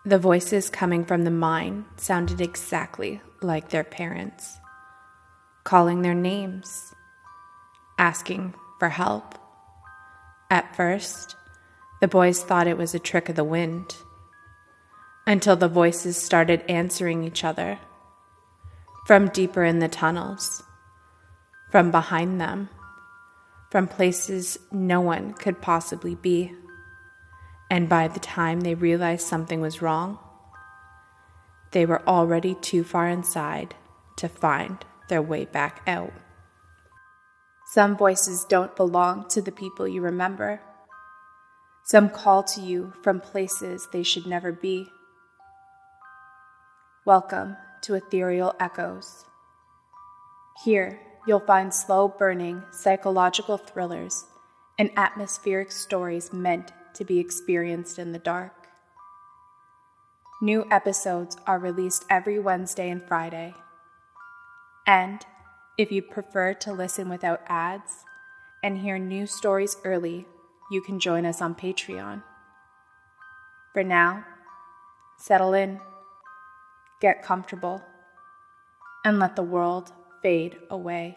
The voices coming from the mine sounded exactly like their parents, calling their names, asking for help. At first, the boys thought it was a trick of the wind, until the voices started answering each other, from deeper in the tunnels, from behind them, from places no one could possibly be. And by the time they realized something was wrong, they were already too far inside to find their way back out. Some voices don't belong to the people you remember. Some call to you from places they should never be. Welcome to Ethereal Echoes. Here, you'll find slow-burning psychological thrillers and atmospheric stories meant to be experienced in the dark. New episodes are released every Wednesday and Friday. And if you prefer to listen without ads and hear new stories early, you can join us on Patreon. For now, settle in, get comfortable, and let the world fade away.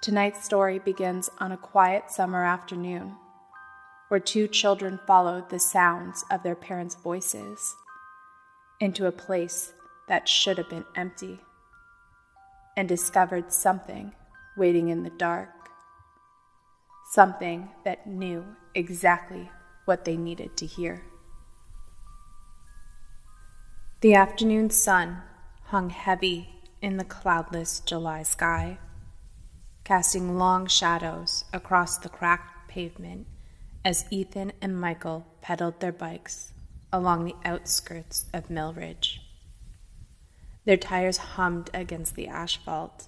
Tonight's story begins on a quiet summer afternoon, where two children followed the sounds of their parents' voices into a place that should have been empty, and discovered something waiting in the dark, something that knew exactly what they needed to hear. The afternoon sun hung heavy in the cloudless July sky, casting long shadows across the cracked pavement as Ethan and Michael pedaled their bikes along the outskirts of Mill Ridge. Their tires hummed against the asphalt,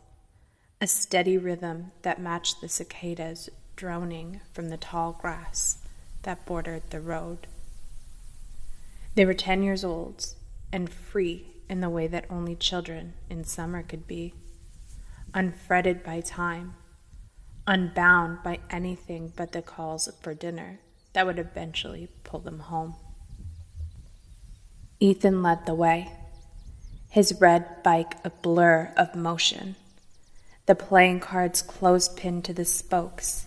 a steady rhythm that matched the cicadas droning from the tall grass that bordered the road. They were 10 years old and free in the way that only children in summer could be, unfretted by time, unbound by anything but the calls for dinner that would eventually pull them home. Ethan led the way, his red bike a blur of motion, the playing cards close-pinned to the spokes,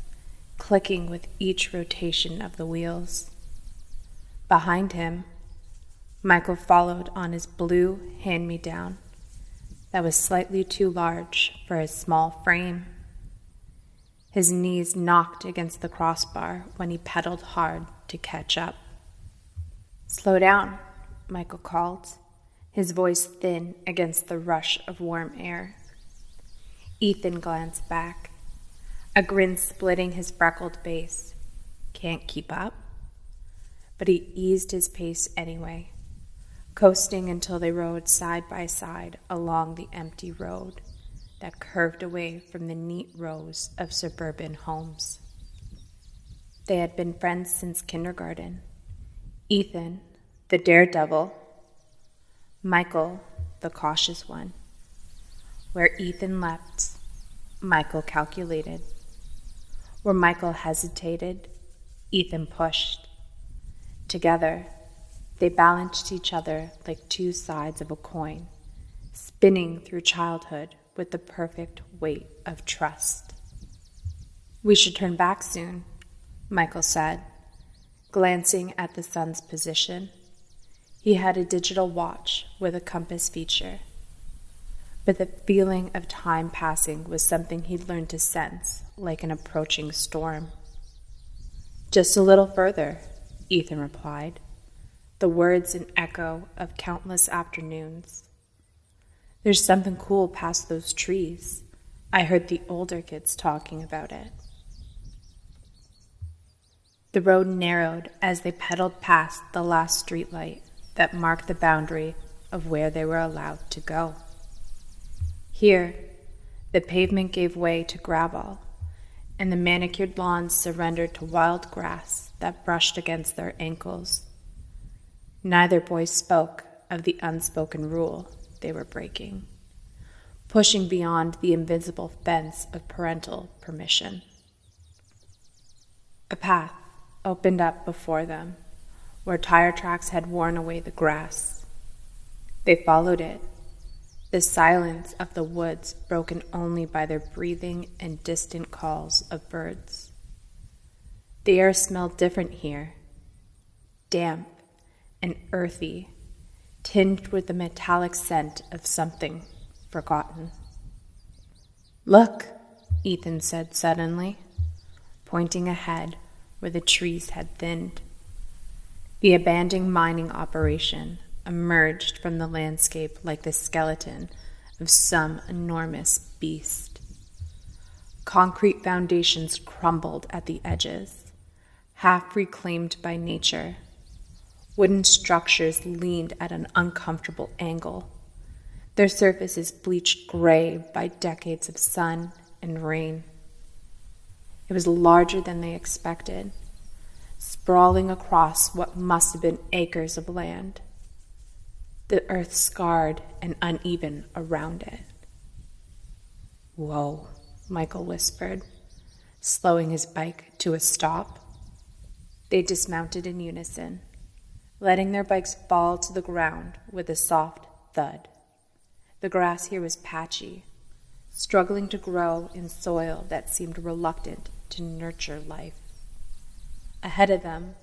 clicking with each rotation of the wheels. Behind him, Michael followed on his blue hand-me-down that was slightly too large for his small frame. His knees knocked against the crossbar when he pedaled hard to catch up. "Slow down," Michael called, his voice thin against the rush of warm air. Ethan glanced back, a grin splitting his freckled face. Can't keep up? But he eased his pace anyway, coasting until they rode side by side along the empty road that curved away from the neat rows of suburban homes. They had been friends since kindergarten. Ethan, the daredevil; Michael, the cautious one. Where Ethan leapt, Michael calculated. Where Michael hesitated, Ethan pushed. Together, they balanced each other like two sides of a coin, spinning through childhood with the perfect weight of trust. "We should turn back soon," Michael said, glancing at the sun's position. He had a digital watch with a compass feature, but the feeling of time passing was something he'd learned to sense like an approaching storm. "Just a little further," Ethan replied, the words an echo of countless afternoons. "There's something cool past those trees. I heard the older kids talking about it." The road narrowed as they pedaled past the last streetlight that marked the boundary of where they were allowed to go. Here, the pavement gave way to gravel, and the manicured lawns surrendered to wild grass that brushed against their ankles. Neither boy spoke of the unspoken rule they were breaking, pushing beyond the invisible fence of parental permission. A path opened up before them, where tire tracks had worn away the grass. They followed it, the silence of the woods broken only by their breathing and distant calls of birds. The air smelled different here, damp and earthy, tinged with the metallic scent of something forgotten. "Look," Ethan said suddenly, pointing ahead where the trees had thinned. The abandoned mining operation emerged from the landscape like the skeleton of some enormous beast. Concrete foundations crumbled at the edges, half reclaimed by nature. Wooden structures leaned at an uncomfortable angle, their surfaces bleached gray by decades of sun and rain. It was larger than they expected, sprawling across what must have been acres of land, the earth scarred and uneven around it. "Whoa," Michael whispered, slowing his bike to a stop. They dismounted in unison, letting their bikes fall to the ground with a soft thud. The grass here was patchy, struggling to grow in soil that seemed reluctant to nurture life. Ahead of them,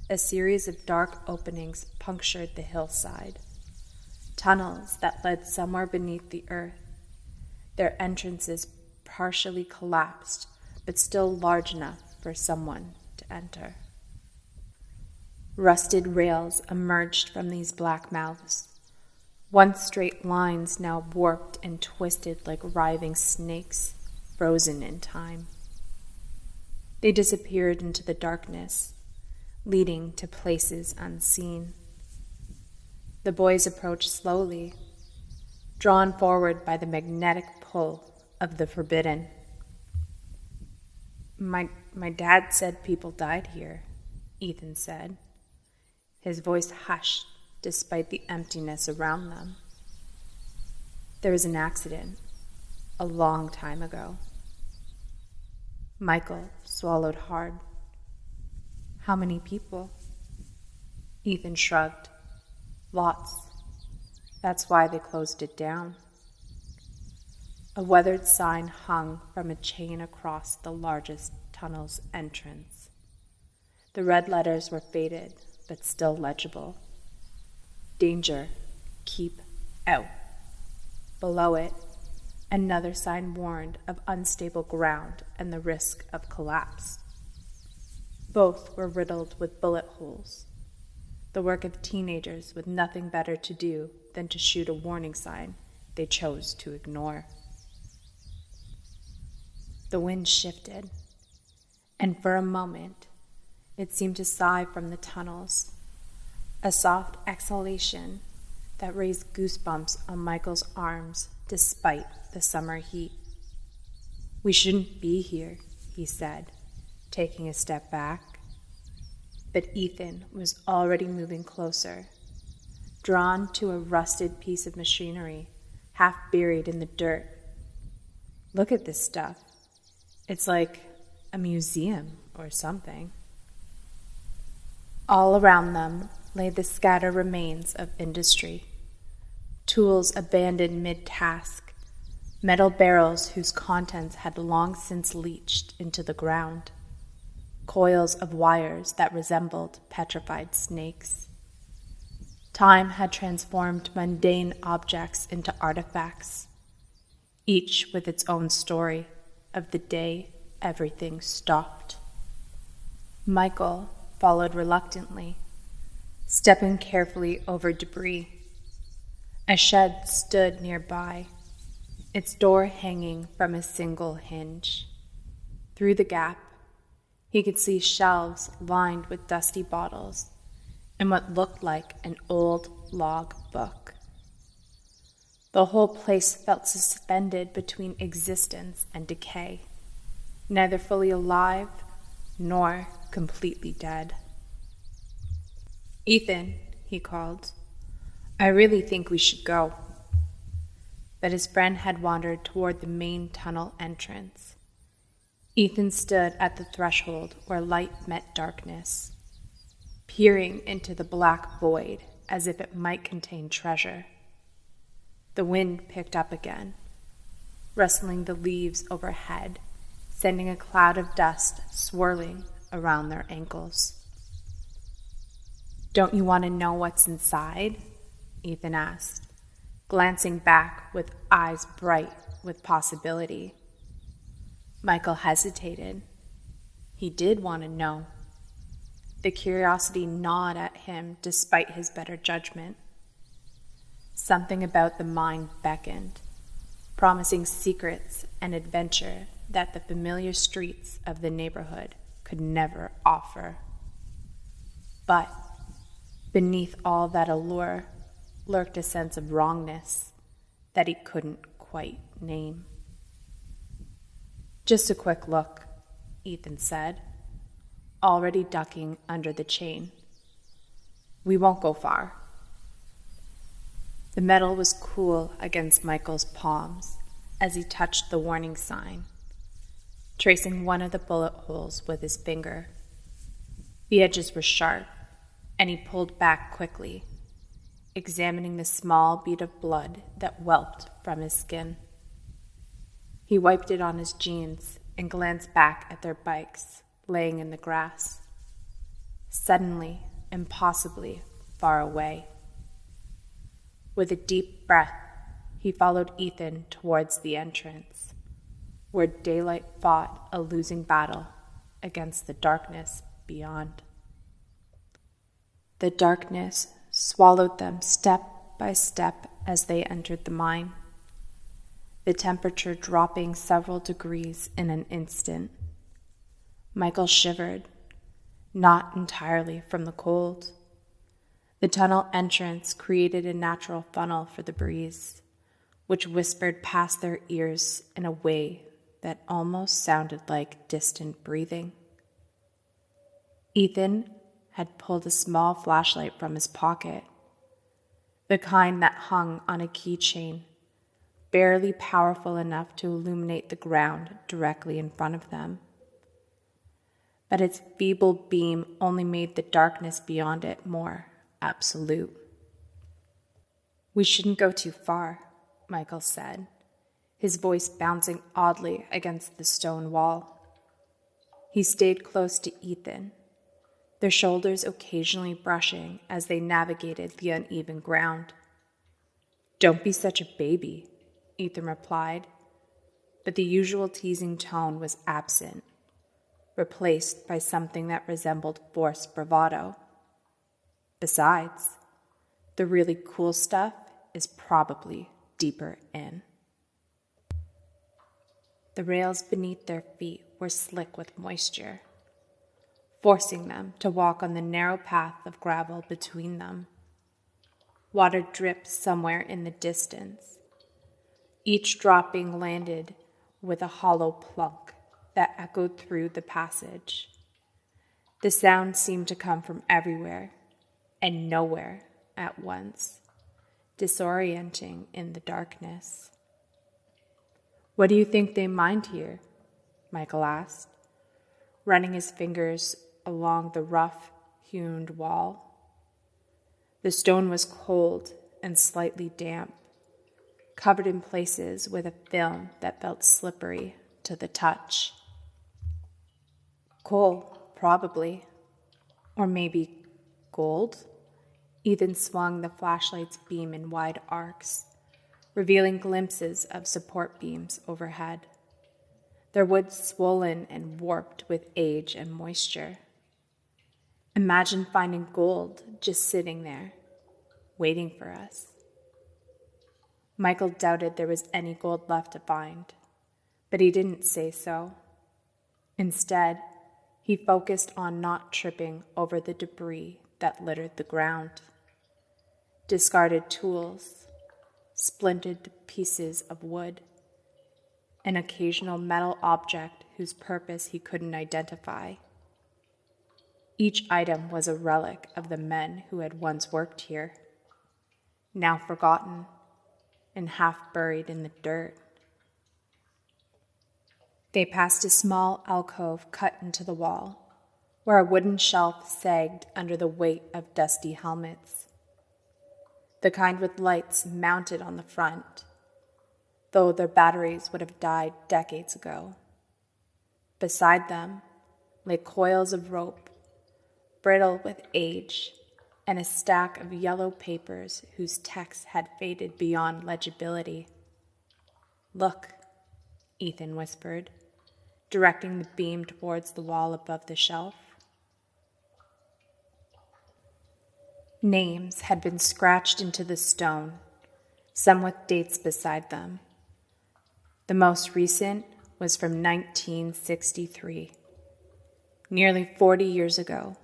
a series of dark openings punctured the hillside, tunnels that led somewhere beneath the earth, their entrances partially collapsed but still large enough for someone to enter. Rusted rails emerged from these black mouths, once straight lines now warped and twisted like writhing snakes, frozen in time. They disappeared into the darkness, leading to places unseen. The boys approached slowly, drawn forward by the magnetic pull of the forbidden. My dad said people died here," Ethan said, his voice hushed despite the emptiness around them. "There was an accident a long time ago." Michael swallowed hard. "How many people?" Ethan shrugged. "Lots. That's why they closed it down." A weathered sign hung from a chain across the largest tunnel's entrance. The red letters were faded, but still legible. "Danger. Keep out." Below it, another sign warned of unstable ground and the risk of collapse. Both were riddled with bullet holes, the work of teenagers with nothing better to do than to shoot a warning sign they chose to ignore. The wind shifted, and for a moment, it seemed to sigh from the tunnels, a soft exhalation that raised goosebumps on Michael's arms despite the summer heat. "We shouldn't be here," he said, taking a step back. But Ethan was already moving closer, drawn to a rusted piece of machinery half buried in the dirt. "Look at this stuff. It's like a museum or something." All around them lay the scattered remains of industry, tools abandoned mid-task, metal barrels whose contents had long since leached into the ground, coils of wires that resembled petrified snakes. Time had transformed mundane objects into artifacts, each with its own story of the day everything stopped. Michael followed reluctantly, stepping carefully over debris. A shed stood nearby, its door hanging from a single hinge. Through the gap, he could see shelves lined with dusty bottles and what looked like an old log book. The whole place felt suspended between existence and decay, neither fully alive nor completely dead. "Ethan," he called, "I really think we should go." But his friend had wandered toward the main tunnel entrance. Ethan stood at the threshold where light met darkness. peering into the black void as if it might contain treasure. The wind picked up again, rustling the leaves overhead, sending a cloud of dust swirling around their ankles. "Don't you want to know what's inside?" Ethan asked, glancing back with eyes bright with possibility. Michael hesitated. He did want to know. The curiosity gnawed at him despite his better judgment. Something about the mind beckoned, promising secrets and adventure that the familiar streets of the neighborhood could never offer. But beneath all that allure lurked a sense of wrongness that he couldn't quite name. "Just a quick look," Ethan said, already ducking under the chain. "We won't go far." The metal was cool against Michael's palms as he touched the warning sign, tracing one of the bullet holes with his finger. The edges were sharp, and he pulled back quickly, examining the small bead of blood that whelped from his skin. He wiped it on his jeans and glanced back at their bikes laying in the grass, suddenly impossibly far away. With a deep breath, he followed Ethan towards the entrance, where daylight fought a losing battle against the darkness beyond. The darkness swallowed them step by step as they entered the mine, the temperature dropping several degrees in an instant. Michael shivered, not entirely from the cold. The tunnel entrance created a natural funnel for the breeze, which whispered past their ears in a way that almost sounded like distant breathing. Ethan had pulled a small flashlight from his pocket, the kind that hung on a keychain, barely powerful enough to illuminate the ground directly in front of them. But its feeble beam only made the darkness beyond it more absolute. "We shouldn't go too far," Michael said, his voice bouncing oddly against the stone wall. He stayed close to Ethan, their shoulders occasionally brushing as they navigated the uneven ground. "Don't be such a baby," Ethan replied, but the usual teasing tone was absent, replaced by something that resembled forced bravado. "Besides, the really cool stuff is probably deeper in." The rails beneath their feet were slick with moisture, forcing them to walk on the narrow path of gravel between them. Water dripped somewhere in the distance. Each dropping landed with a hollow plunk that echoed through the passage. The sound seemed to come from everywhere and nowhere at once, disorienting in the darkness. "What do you think they mined here?" Michael asked, running his fingers along the rough-hewn wall. The stone was cold and slightly damp, covered in places with a film that felt slippery to the touch. "Coal, probably. Or maybe gold?" Ethan swung the flashlight's beam in wide arcs, revealing glimpses of support beams overhead, their wood swollen and warped with age and moisture. "Imagine finding gold just sitting there, waiting for us." Michael doubted there was any gold left to find, but he didn't say so. Instead, he focused on not tripping over the debris that littered the ground. Discarded tools, splintered pieces of wood, an occasional metal object whose purpose he couldn't identify. Each item was a relic of the men who had once worked here, now forgotten and half buried in the dirt. They passed a small alcove cut into the wall, where a wooden shelf sagged under the weight of dusty helmets, the kind with lights mounted on the front, though their batteries would have died decades ago. Beside them lay coils of rope, brittle with age, and a stack of yellow papers whose text had faded beyond legibility. "Look," Ethan whispered, directing the beam towards the wall above the shelf. Names had been scratched into the stone, some with dates beside them. The most recent was from 1963, nearly 40 years ago.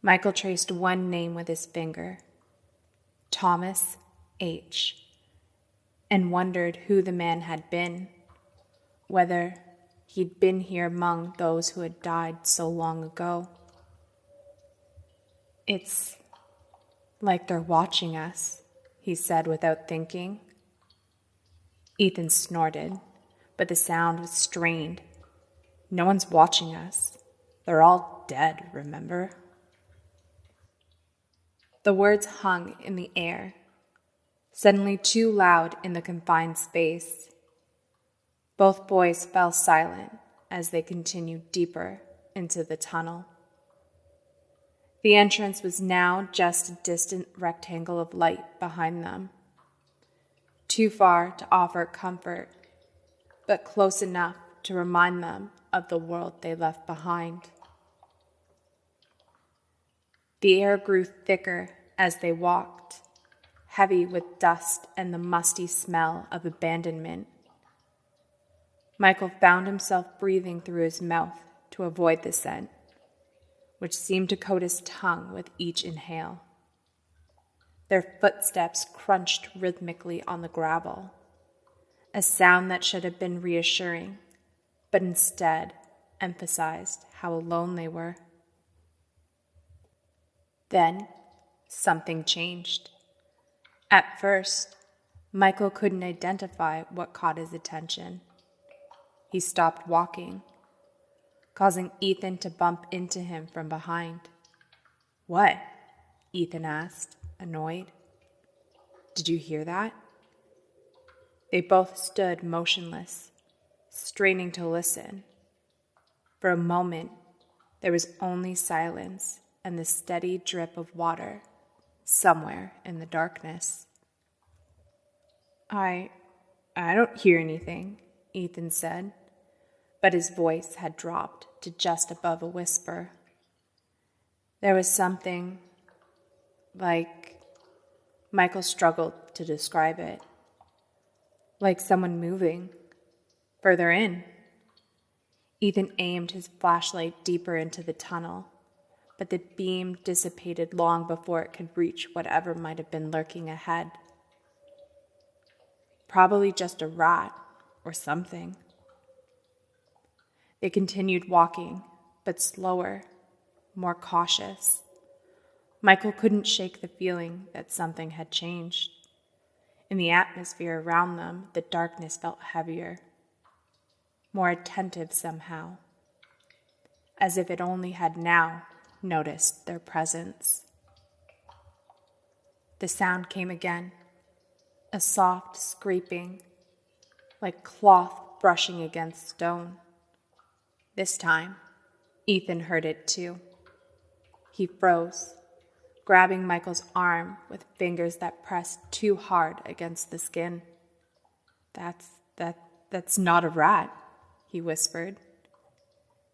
Michael traced one name with his finger, Thomas H., and wondered who the man had been, whether he'd been here among those who had died so long ago. "It's like they're watching us," he said without thinking. Ethan snorted, but the sound was strained. "No one's watching us. They're all dead, remember?" The words hung in the air, suddenly too loud in the confined space. Both boys fell silent as they continued deeper into the tunnel. The entrance was now just a distant rectangle of light behind them, too far to offer comfort, but close enough to remind them of the world they left behind. The air grew thicker as they walked, heavy with dust and the musty smell of abandonment. Michael found himself breathing through his mouth to avoid the scent, which seemed to coat his tongue with each inhale. Their footsteps crunched rhythmically on the gravel, a sound that should have been reassuring, but instead emphasized how alone they were. Then something changed. At first, Michael couldn't identify what caught his attention. He stopped walking, causing Ethan to bump into him from behind. "What?" Ethan asked, annoyed. "Did you hear that?" They both stood motionless, straining to listen. For a moment, there was only silence and the steady drip of water somewhere in the darkness. I don't hear anything," Ethan said, but his voice had dropped to just above a whisper. There was something like, Michael struggled to describe it, like someone moving further in. Ethan aimed his flashlight deeper into the tunnel, but the beam dissipated long before it could reach whatever might have been lurking ahead. Probably just a rat or something. They continued walking, but slower, more cautious. Michael couldn't shake the feeling that something had changed. In the atmosphere around them, the darkness felt heavier, more attentive somehow, as if it only had now noticed their presence. The sound came again, a soft scraping, like cloth brushing against stone. This time, Ethan heard it too. He froze, grabbing Michael's arm with fingers that pressed too hard against the skin. That's not a rat," he whispered.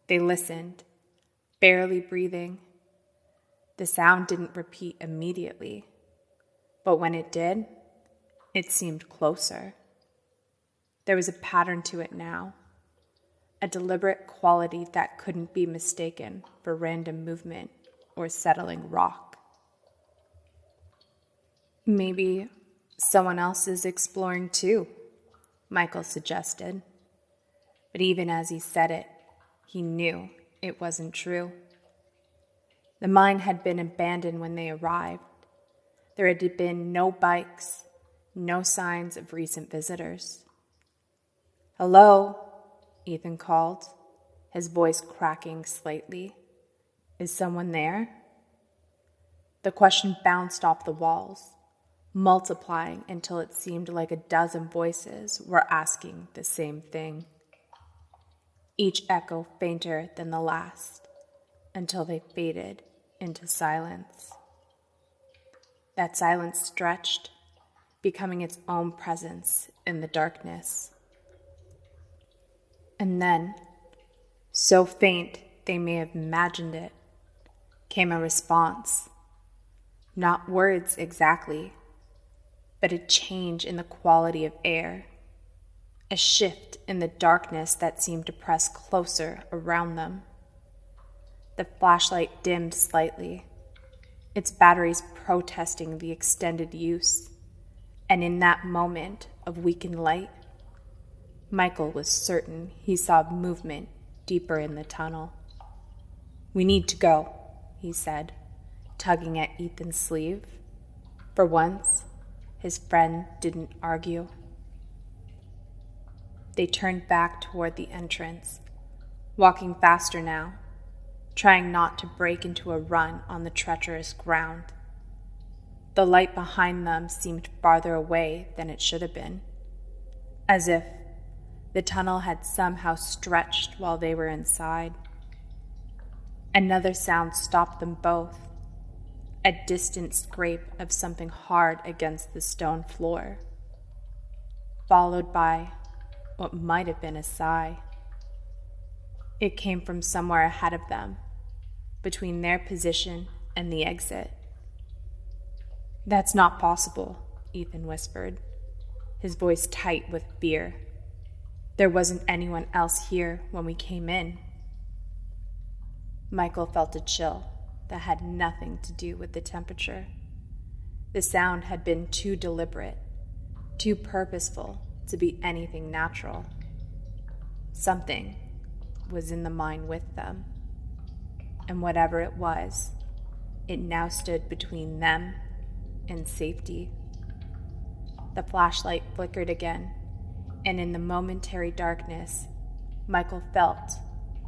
They listened, barely breathing. The sound didn't repeat immediately, but when it did, it seemed closer. There was a pattern to it now, a deliberate quality that couldn't be mistaken for random movement or settling rock. "Maybe someone else is exploring too," Michael suggested. But even as he said it, he knew it wasn't true. The mine had been abandoned when they arrived. There had been no bikes, no signs of recent visitors. "Hello," Ethan called, his voice cracking slightly. Is someone there? The question bounced off the walls, multiplying until it seemed like a dozen voices were asking the same thing. Each echo fainter than the last, until they faded into silence. That silence stretched, becoming its own presence in the darkness. And then, so faint they may have imagined it, came a response. Not words exactly, but a change in the quality of air, a shift in the darkness that seemed to press closer around them. The flashlight dimmed slightly, its batteries protesting the extended use, and in that moment of weakened light, Michael was certain he saw movement deeper in the tunnel. "We need to go," he said, tugging at Ethan's sleeve. For once, his friend didn't argue. They turned back toward the entrance, walking faster now, trying not to break into a run on the treacherous ground. The light behind them seemed farther away than it should have been, as if the tunnel had somehow stretched while they were inside. Another sound stopped them both, a distant scrape of something hard against the stone floor, followed by what might have been a sigh. It came from somewhere ahead of them, between their position and the exit. "That's not possible," Ethan whispered, his voice tight with fear. "There wasn't anyone else here when we came in." Michael felt a chill that had nothing to do with the temperature. The sound had been too deliberate, too purposeful to be anything natural. Something was in the mine with them, and whatever it was, it now stood between them and safety. The flashlight flickered again, and in the momentary darkness, Michael felt,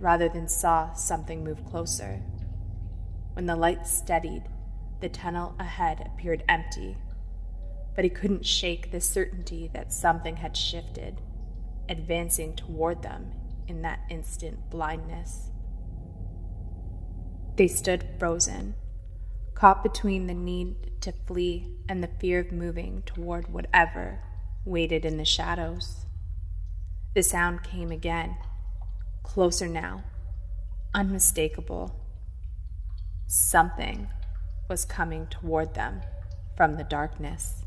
rather than saw, something move closer. When the light steadied, the tunnel ahead appeared empty, but he couldn't shake the certainty that something had shifted, advancing toward them in that instant blindness. They stood frozen, caught between the need to flee and the fear of moving toward whatever waited in the shadows. The sound came again, closer now, unmistakable. Something was coming toward them from the darkness.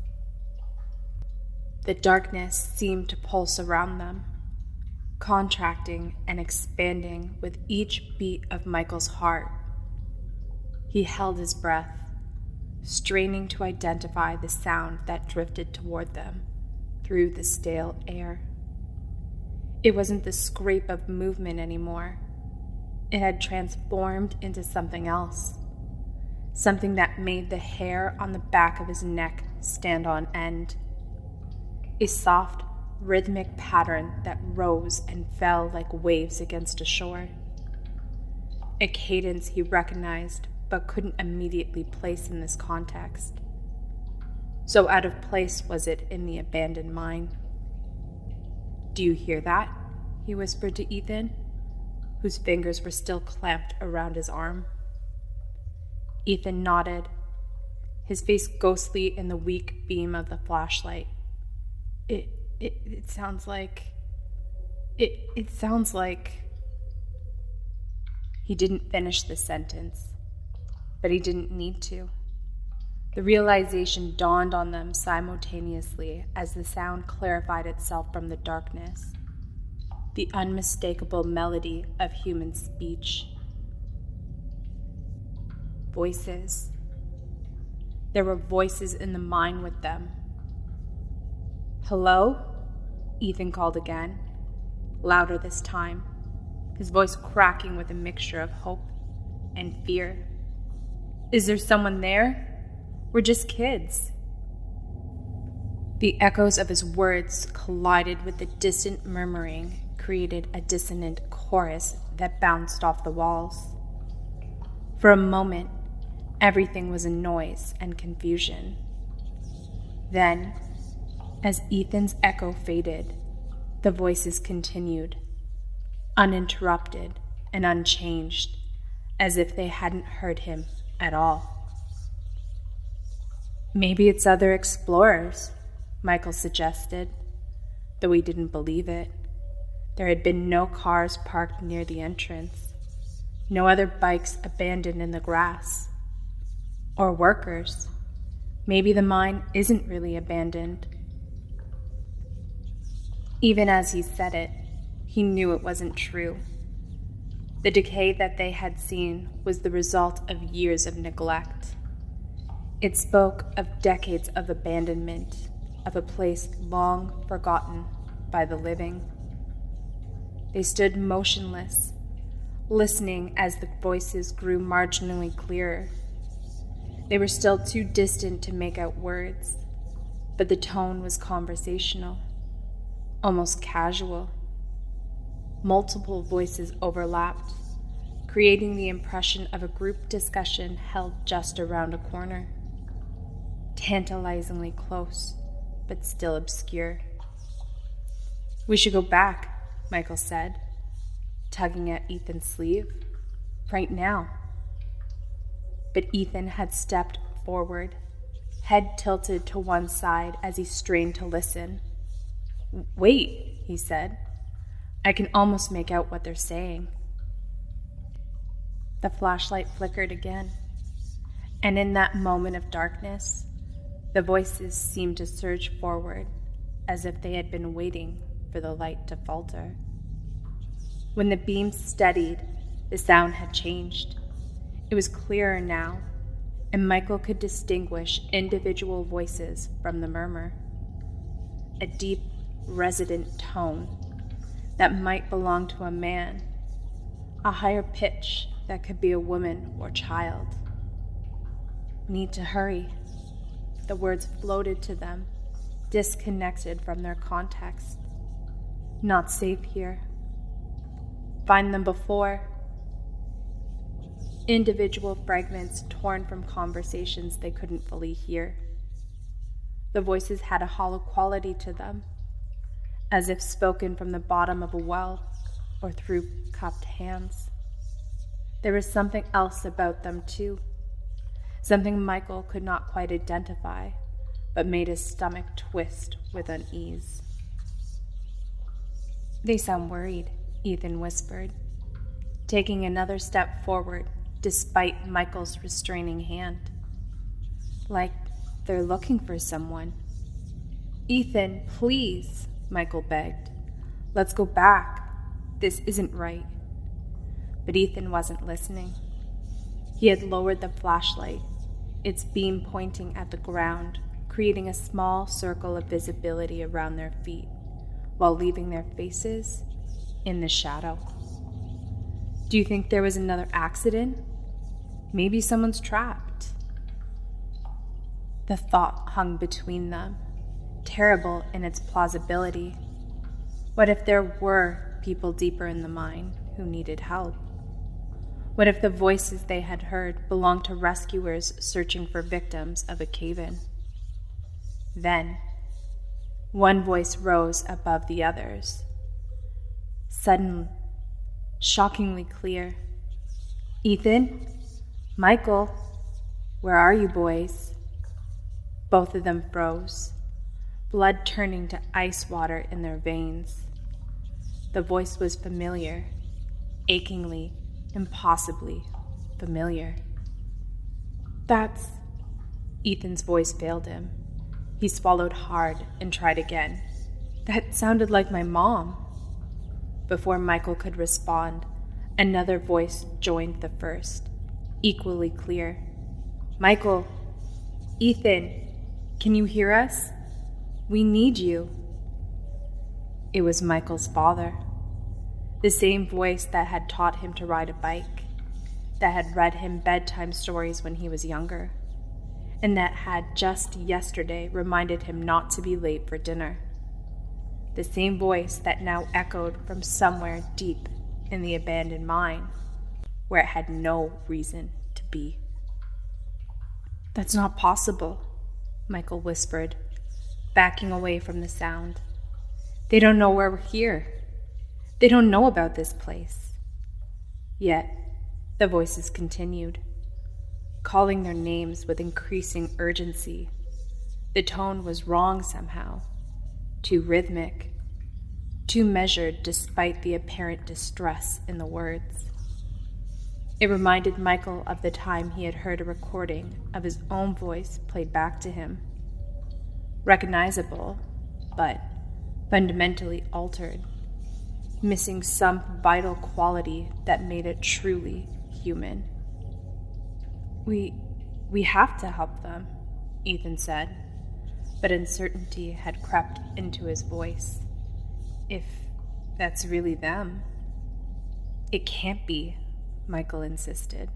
The darkness seemed to pulse around them, contracting and expanding with each beat of Michael's heart. He held his breath, straining to identify the sound that drifted toward them through the stale air. It wasn't the scrape of movement anymore. It had transformed into something else, something that made the hair on the back of his neck stand on end. A soft, rhythmic pattern that rose and fell like waves against a shore. A cadence he recognized but couldn't immediately place in this context. So out of place was it in the abandoned mine. "Do you hear that?" he whispered to Ethan, whose fingers were still clamped around his arm. Ethan nodded, his face ghostly in the weak beam of the flashlight. It sounds like... It sounds like... He didn't finish the sentence, but he didn't need to. The realization dawned on them simultaneously as the sound clarified itself from the darkness. The unmistakable melody of human speech. Voices. There were voices in the mine with them. "Hello?" Ethan called again, louder this time, his voice cracking with a mixture of hope and fear. "Is there someone there? We're just kids." The echoes of his words collided with the distant murmuring, created a dissonant chorus that bounced off the walls. For a moment, everything was a noise and confusion. Then, as Ethan's echo faded, the voices continued, uninterrupted and unchanged, as if they hadn't heard him at all. "Maybe it's other explorers," Michael suggested, though he didn't believe it. There had been no cars parked near the entrance, no other bikes abandoned in the grass. Or workers. Maybe the mine isn't really abandoned. Even as he said it, he knew it wasn't true. The decay that they had seen was the result of years of neglect. It spoke of decades of abandonment, of a place long forgotten by the living. They stood motionless, listening as the voices grew marginally clearer. They were still too distant to make out words, but the tone was conversational, almost casual. Multiple voices overlapped, creating the impression of a group discussion held just around a corner. Tantalizingly close, but still obscure. "We should go back," Michael said, tugging at Ethan's sleeve. "Right now." But Ethan had stepped forward, head tilted to one side as he strained to listen. "Wait," he said. "I can almost make out what they're saying." The flashlight flickered again, and in that moment of darkness, the voices seemed to surge forward as if they had been waiting for the light to falter. When the beam steadied, the sound had changed. It was clearer now, and Michael could distinguish individual voices from the murmur. A deep, resonant tone that might belong to a man, a higher pitch that could be a woman or child. "Need to hurry." The words floated to them, disconnected from their context. "Not safe here." "Find them before." Individual fragments torn from conversations they couldn't fully hear. The voices had a hollow quality to them, as if spoken from the bottom of a well or through cupped hands. There was something else about them, too, something Michael could not quite identify, but made his stomach twist with unease. "They sound worried," Ethan whispered, taking another step forward despite Michael's restraining hand. "Like they're looking for someone." "Ethan, please," Michael begged. "Let's go back. This isn't right." But Ethan wasn't listening. He had lowered the flashlight, its beam pointing at the ground, creating a small circle of visibility around their feet, while leaving their faces in the shadow. "Do you think there was another accident? Maybe someone's trapped." The thought hung between them, terrible in its plausibility. What if there were people deeper in the mine who needed help? What if the voices they had heard belonged to rescuers searching for victims of a cave-in? Then, one voice rose above the others. Sudden, shockingly clear. "Ethan? Michael? Where are you boys?" Both of them froze, blood turning to ice water in their veins. The voice was familiar, achingly, impossibly familiar. "That's..." Ethan's voice failed him. He swallowed hard and tried again. "That sounded like my mom." Before Michael could respond, another voice joined the first, equally clear. "Michael, Ethan, can you hear us? We need you." It was Michael's father, the same voice that had taught him to ride a bike, that had read him bedtime stories when he was younger, and that had just yesterday reminded him not to be late for dinner. The same voice that now echoed from somewhere deep in the abandoned mine, where it had no reason be. "That's not possible," Michael whispered, backing away from the sound. "They don't know we're here. They don't know about this place." Yet, the voices continued, calling their names with increasing urgency. The tone was wrong somehow, too rhythmic, too measured despite the apparent distress in the words. It reminded Michael of the time he had heard a recording of his own voice played back to him. Recognizable, but fundamentally altered, missing some vital quality that made it truly human. We have to help them," Ethan said, but uncertainty had crept into his voice. "If that's really them." "It can't be," Michael insisted.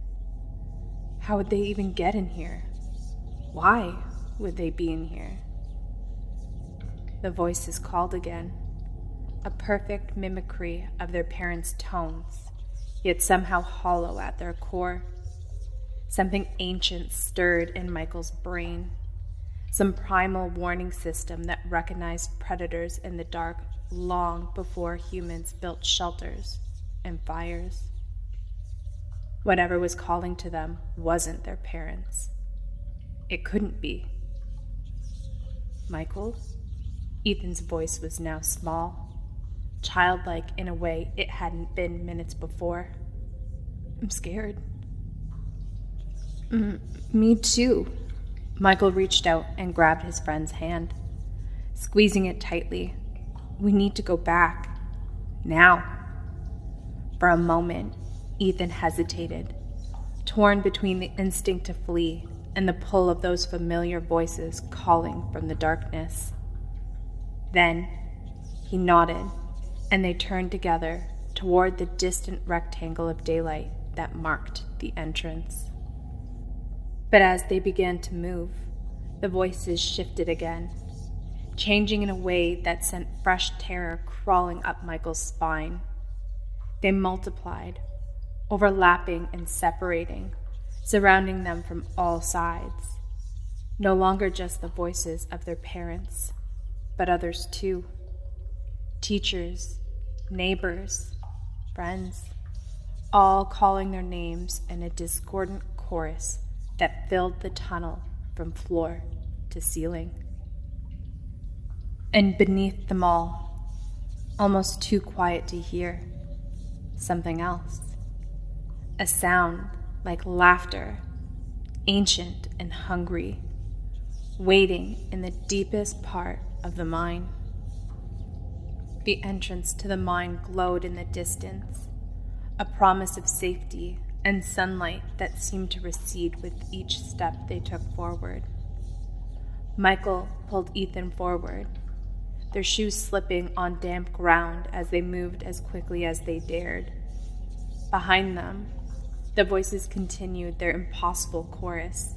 "How would they even get in here? Why would they be in here?" The voices called again, a perfect mimicry of their parents' tones, yet somehow hollow at their core. Something ancient stirred in Michael's brain, some primal warning system that recognized predators in the dark long before humans built shelters and fires. Whatever was calling to them wasn't their parents. It couldn't be. "Michael?" Ethan's voice was now small, childlike in a way it hadn't been minutes before. "I'm scared." Me too." Michael reached out and grabbed his friend's hand, squeezing it tightly. "We need to go back. Now." For a moment, Ethan hesitated, torn between the instinct to flee and the pull of those familiar voices calling from the darkness. Then he nodded, and they turned together toward the distant rectangle of daylight that marked the entrance. But as they began to move, the voices shifted again, changing in a way that sent fresh terror crawling up Michael's spine. They multiplied, overlapping and separating, surrounding them from all sides. No longer just the voices of their parents, but others too. Teachers, neighbors, friends, all calling their names in a discordant chorus that filled the tunnel from floor to ceiling. And beneath them all, almost too quiet to hear, something else. A sound like laughter, ancient and hungry, waiting in the deepest part of the mine. The entrance to the mine glowed in the distance, a promise of safety and sunlight that seemed to recede with each step they took forward. Michael pulled Ethan forward, their shoes slipping on damp ground as they moved as quickly as they dared. Behind them, the voices continued their impossible chorus,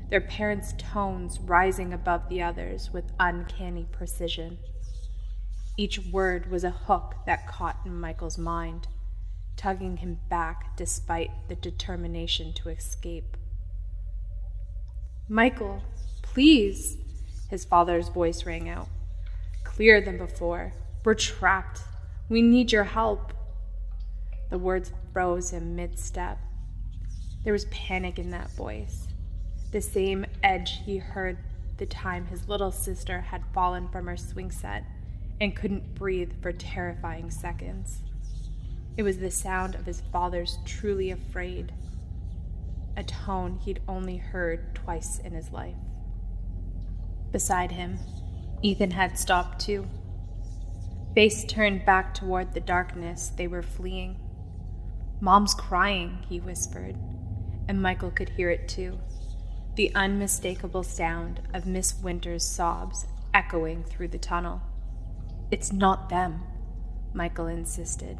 their parents' tones rising above the others with uncanny precision. Each word was a hook that caught in Michael's mind, tugging him back despite the determination to escape. "Michael, please," his father's voice rang out, clearer than before. "We're trapped. We need your help." The words froze him mid-step. There was panic in that voice, the same edge he heard the time his little sister had fallen from her swing set and couldn't breathe for terrifying seconds. It was the sound of his father's truly afraid, a tone he'd only heard twice in his life. Beside him, Ethan had stopped too, face turned back toward the darkness they were fleeing. "Mom's crying," he whispered, and Michael could hear it too, the unmistakable sound of Miss Winter's sobs echoing through the tunnel. "It's not them," Michael insisted,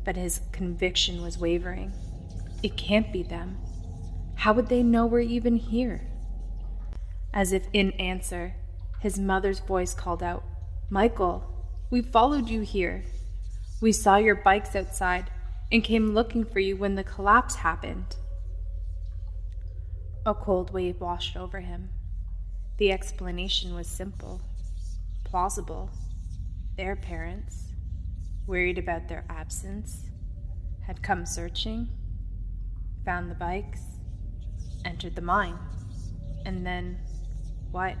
but his conviction was wavering. "It can't be them. How would they know we're even here?" As if in answer, his mother's voice called out, "Michael, we followed you here. We saw your bikes outside and came looking for you when the collapse happened." A cold wave washed over him. The explanation was simple, plausible. Their parents, worried about their absence, had come searching, found the bikes, entered the mine, and then, what?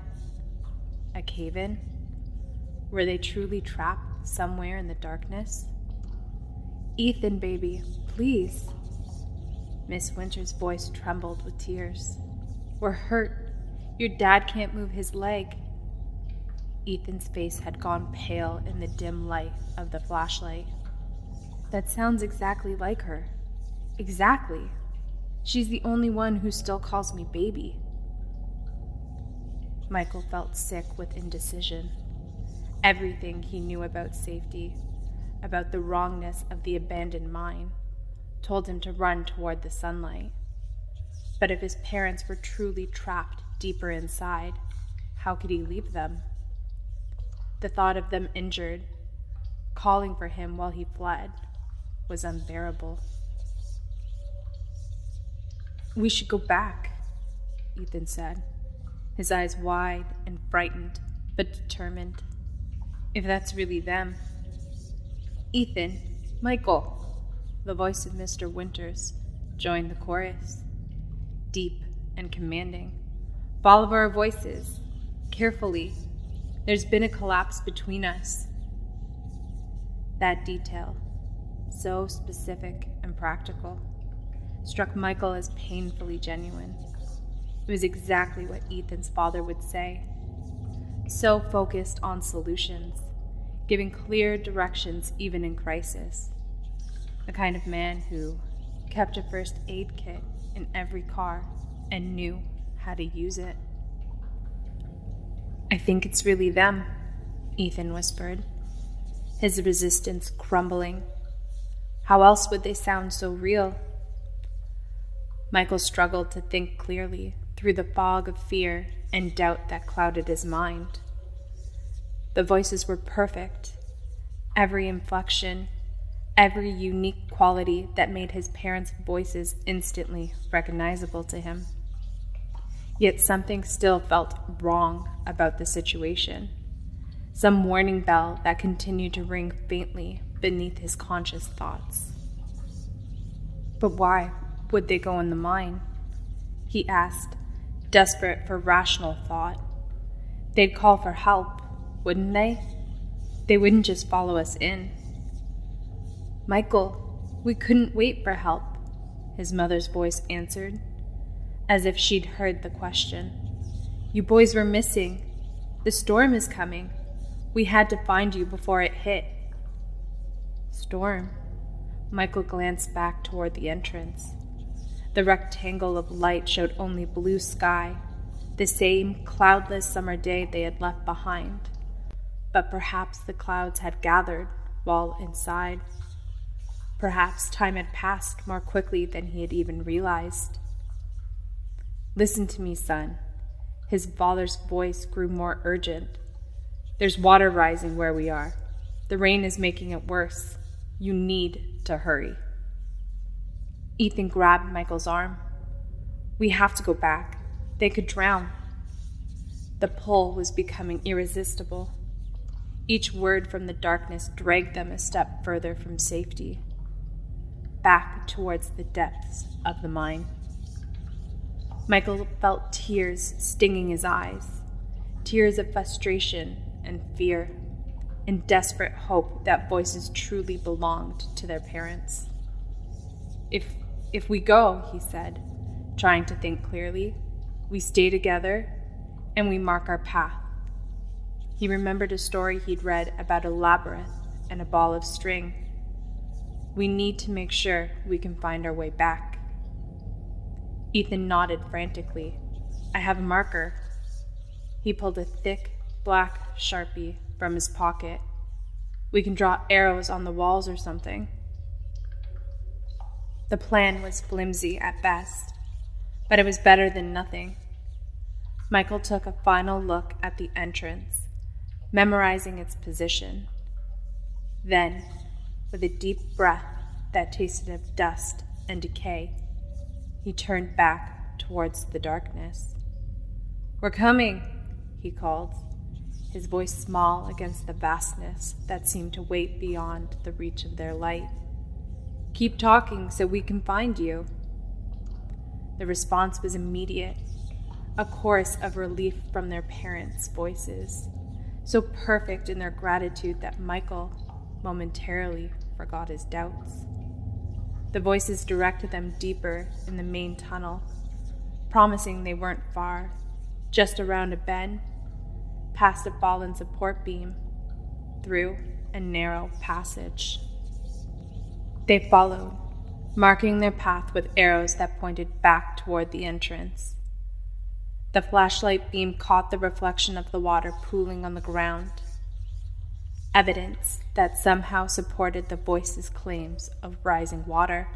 A cave-in? Were they truly trapped somewhere in the darkness? Ethan, baby, please. Miss Winter's voice trembled with tears. We're hurt. Your dad can't move his leg. Ethan's face had gone pale in the dim light of the flashlight. That sounds exactly like her. Exactly. She's the only one who still calls me baby. Michael felt sick with indecision. Everything he knew about safety, about the wrongness of the abandoned mine, told him to run toward the sunlight. But if his parents were truly trapped deeper inside, how could he leave them? The thought of them injured, calling for him while he fled, was unbearable. We should go back, Ethan said, his eyes wide and frightened, but determined. If that's really them. Ethan, Michael, the voice of Mr. Winters joined the chorus, deep and commanding. Follow our voices, carefully. There's been a collapse between us. That detail, so specific and practical, struck Michael as painfully genuine. It was exactly what Ethan's father would say. So focused on solutions, giving clear directions even in crisis. The kind of man who kept a first aid kit in every car and knew how to use it. I think it's really them, Ethan whispered, his resistance crumbling. How else would they sound so real? Michael struggled to think clearly through the fog of fear and doubt that clouded his mind. The voices were perfect, every inflection, every unique quality that made his parents' voices instantly recognizable to him. Yet something still felt wrong about the situation, some warning bell that continued to ring faintly beneath his conscious thoughts. But why would they go in the mine? He asked, desperate for rational thought. They'd call for help, wouldn't they? They wouldn't just follow us in. Michael, we couldn't wait for help, his mother's voice answered, as if she'd heard the question. You boys were missing. The storm is coming. We had to find you before it hit. Storm? Michael glanced back toward the entrance. The rectangle of light showed only blue sky, the same cloudless summer day they had left behind. But perhaps the clouds had gathered while inside. Perhaps time had passed more quickly than he had even realized. Listen to me, son. His father's voice grew more urgent. There's water rising where we are. The rain is making it worse. You need to hurry. Ethan grabbed Michael's arm. We have to go back. They could drown. The pull was becoming irresistible. Each word from the darkness dragged them a step further from safety, back towards the depths of the mine. Michael felt tears stinging his eyes, tears of frustration and fear, in desperate hope that voices truly belonged to their parents. If we go, he said, trying to think clearly, we stay together and we mark our path. He remembered a story he'd read about a labyrinth and a ball of string. We need to make sure we can find our way back. Ethan nodded frantically. I have a marker. He pulled a thick, black Sharpie from his pocket. We can draw arrows on the walls or something. The plan was flimsy at best, but it was better than nothing. Michael took a final look at the entrance, memorizing its position. Then, with a deep breath that tasted of dust and decay, he turned back towards the darkness. "We're coming," he called, his voice small against the vastness that seemed to wait beyond the reach of their light. "Keep talking so we can find you." The response was immediate, a chorus of relief from their parents' voices, so perfect in their gratitude that Michael momentarily forgot his doubts. The voices directed them deeper in the main tunnel, promising they weren't far, just around a bend, past a fallen support beam, through a narrow passage. They followed, marking their path with arrows that pointed back toward the entrance. The flashlight beam caught the reflection of the water pooling on the ground, evidence that somehow supported the voices' claims of rising water,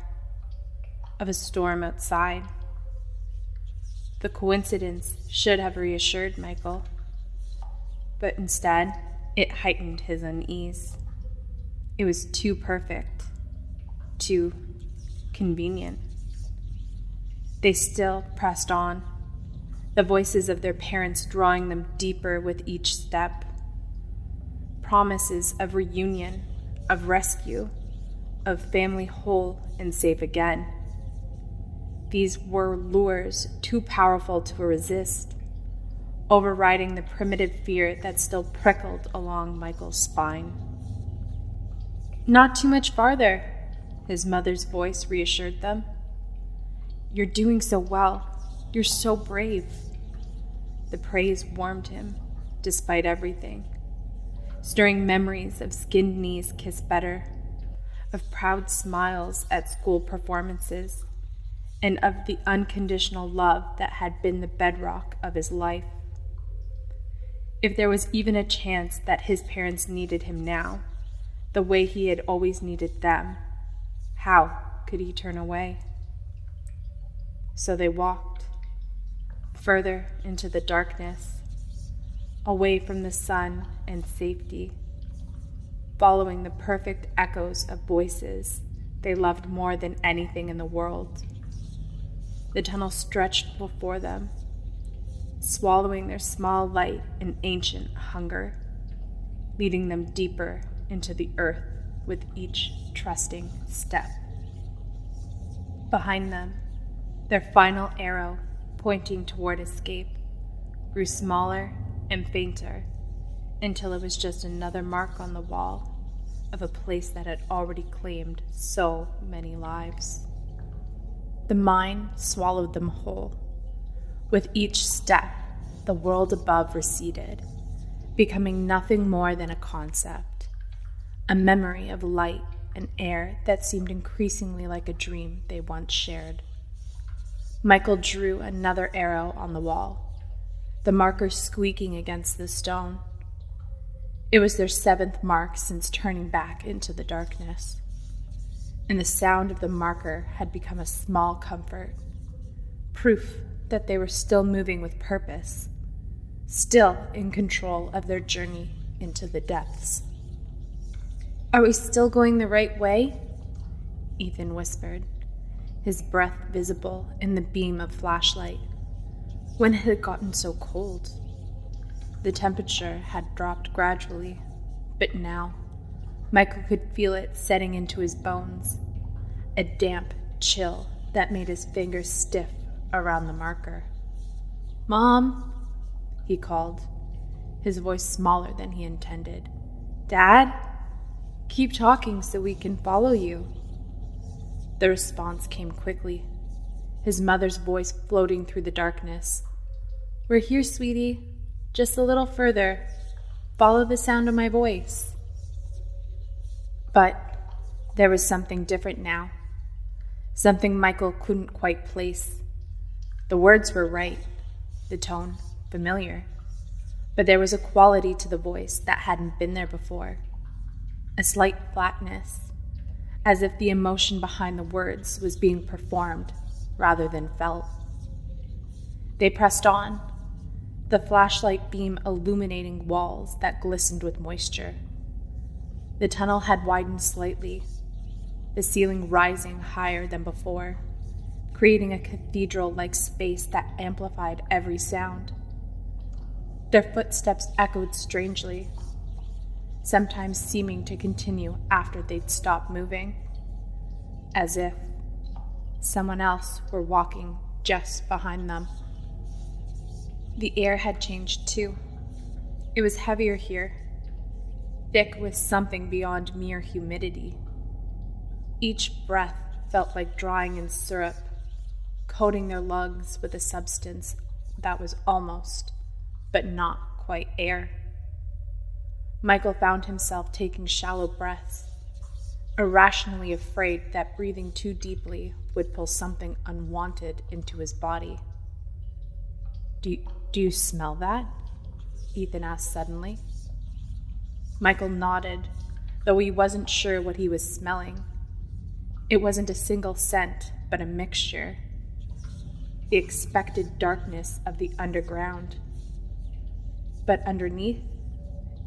of a storm outside. The coincidence should have reassured Michael, but instead it heightened his unease. It was too perfect, too convenient. They still pressed on, the voices of their parents drawing them deeper with each step. Promises of reunion, of rescue, of family whole and safe again. These were lures too powerful to resist, overriding the primitive fear that still prickled along Michael's spine. "Not too much farther," his mother's voice reassured them. "You're doing so well. You're so brave." The praise warmed him, despite everything, stirring memories of skinned knees kissed better, of proud smiles at school performances, and of the unconditional love that had been the bedrock of his life. If there was even a chance that his parents needed him now, the way he had always needed them, how could he turn away? So they walked, further into the darkness, away from the sun and safety, following the perfect echoes of voices they loved more than anything in the world. The tunnel stretched before them, swallowing their small light in ancient hunger, leading them deeper into the earth with each trusting step. Behind them, their final arrow, pointing toward escape, grew smaller and fainter until it was just another mark on the wall of a place that had already claimed so many lives. The mine swallowed them whole. With each step, the world above receded, becoming nothing more than a concept, a memory of light and air that seemed increasingly like a dream they once shared. Michael drew another arrow on the wall, the marker squeaking against the stone. It was their 7th mark since turning back into the darkness, and the sound of the marker had become a small comfort, proof that they were still moving with purpose, still in control of their journey into the depths. "Are we still going the right way?" Ethan whispered, his breath visible in the beam of flashlight. When had it gotten so cold? The temperature had dropped gradually, but now Michael could feel it setting into his bones, a damp chill that made his fingers stiff around the marker. "Mom," he called, his voice smaller than he intended. "Dad, keep talking so we can follow you." The response came quickly, his mother's voice floating through the darkness. "We're here, sweetie. Just a little further. Follow the sound of my voice." But there was something different now, something Michael couldn't quite place. The words were right, the tone familiar, but there was a quality to the voice that hadn't been there before, a slight flatness, as if the emotion behind the words was being performed rather than felt. They pressed on, the flashlight beam illuminating walls that glistened with moisture. The tunnel had widened slightly, the ceiling rising higher than before, creating a cathedral-like space that amplified every sound. Their footsteps echoed strangely, sometimes seeming to continue after they'd stopped moving, as if someone else were walking just behind them. The air had changed too. It was heavier here, thick with something beyond mere humidity. Each breath felt like drawing in syrup, coating their lungs with a substance that was almost, but not quite air. Michael found himself taking shallow breaths, irrationally afraid that breathing too deeply would pull something unwanted into his body. Do you smell that? Ethan asked suddenly. Michael nodded, though he wasn't sure what he was smelling. It wasn't a single scent, but a mixture. The expected darkness of the underground. But underneath,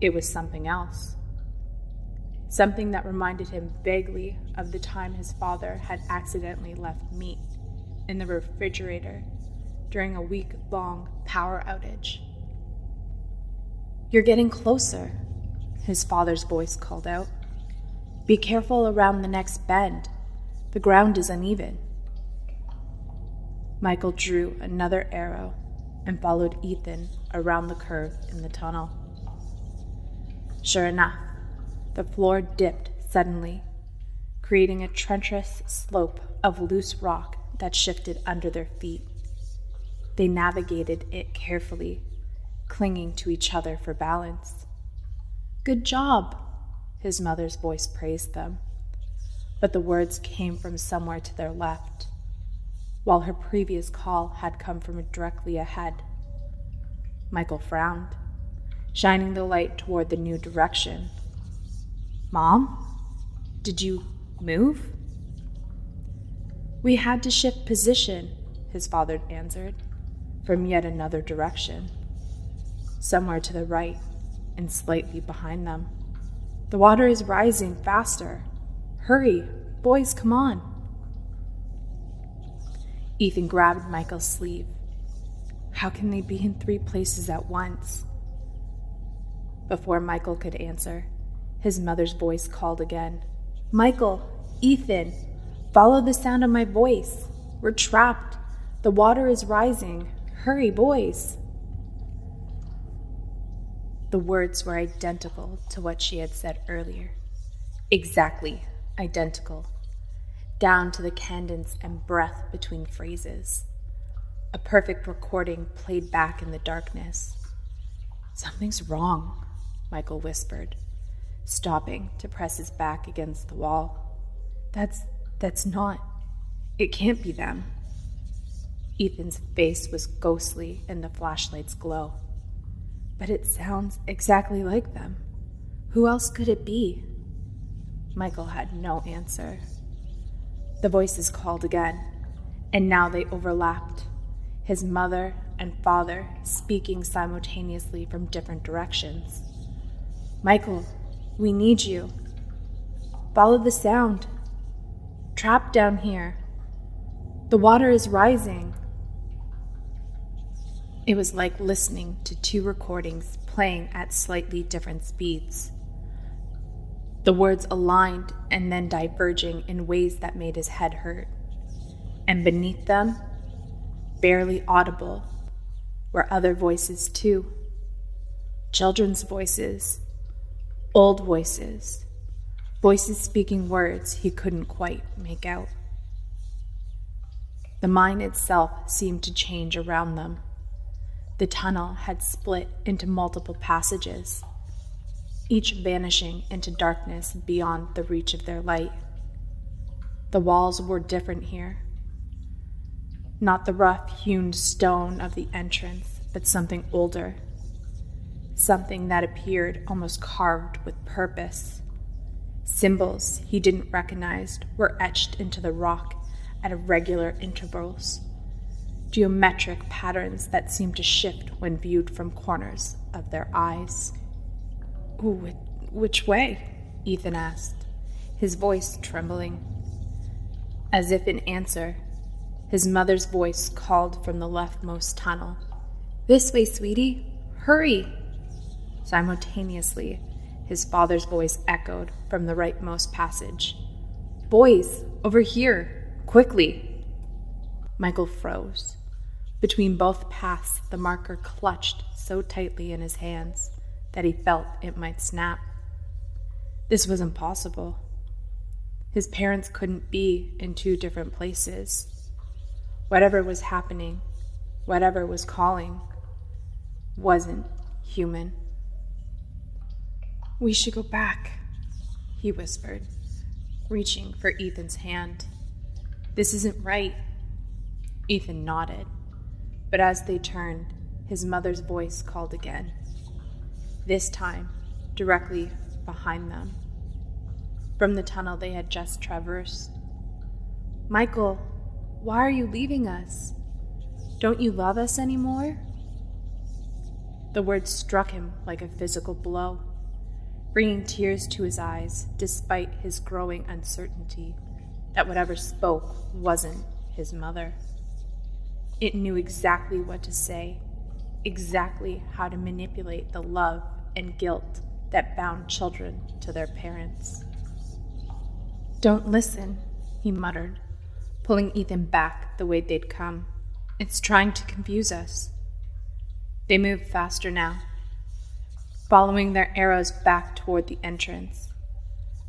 it was something else. Something that reminded him vaguely of the time his father had accidentally left meat in the refrigerator during a week-long power outage. "You're getting closer," his father's voice called out. "Be careful around the next bend. The ground is uneven." Michael drew another arrow and followed Ethan around the curve in the tunnel. Sure enough, the floor dipped suddenly, creating a treacherous slope of loose rock that shifted under their feet. They navigated it carefully, clinging to each other for balance. "Good job," his mother's voice praised them, but the words came from somewhere to their left, while her previous call had come from directly ahead. Michael frowned, shining the light toward the new direction. "Mom, did you move?" "We had to shift position," his father answered, from yet another direction, somewhere to the right and slightly behind them. "The water is rising faster. Hurry, boys, come on." Ethan grabbed Michael's sleeve. How can they be in 3 places at once? Before Michael could answer, his mother's voice called again. "Michael, Ethan, follow the sound of my voice. We're trapped. The water is rising. Hurry, boys." The words were identical to what she had said earlier. Exactly identical, down to the cadence and breath between phrases. A perfect recording played back in the darkness. "Something's wrong," Michael whispered, stopping to press his back against the wall. That's not. It can't be them." Ethan's face was ghostly in the flashlight's glow. "But it sounds exactly like them. Who else could it be?" Michael had no answer. The voices called again, and now they overlapped, his mother and father speaking simultaneously from different directions. "Michael, we need you. Follow the sound. Trapped down here. The water is rising." It was like listening to 2 recordings playing at slightly different speeds. The words aligned and then diverging in ways that made his head hurt. And beneath them, barely audible, were other voices too. Children's voices, old voices, voices speaking words he couldn't quite make out. The mine itself seemed to change around them. The tunnel had split into multiple passages, each vanishing into darkness beyond the reach of their light. The walls were different here. Not the rough-hewn stone of the entrance, but something older. Something that appeared almost carved with purpose. Symbols he didn't recognize were etched into the rock at irregular intervals. Geometric patterns that seemed to shift when viewed from corners of their eyes. Which way?" Ethan asked, his voice trembling. As if in answer, His mother's voice called from the leftmost tunnel. "This way, sweetie! Hurry!" Simultaneously, his father's voice echoed from the rightmost passage. "Boys, over here! Quickly!" Michael froze. Between both paths, the marker clutched so tightly in his hands that he felt it might snap. This was impossible. His parents couldn't be in two different places. Whatever was happening, whatever was calling, wasn't human. "We should go back," he whispered, reaching for Ethan's hand. "This isn't right." Ethan nodded, but as they turned, his mother's voice called again, this time directly behind them, from the tunnel they had just traversed. "Michael, why are you leaving us? Don't you love us anymore?" The words struck him like a physical blow, bringing tears to his eyes despite his growing uncertainty that whatever spoke wasn't his mother. It knew exactly what to say, exactly how to manipulate the love and guilt that bound children to their parents. "Don't listen," he muttered, pulling Ethan back the way they'd come. "It's trying to confuse us." They moved faster now, following their arrows back toward the entrance,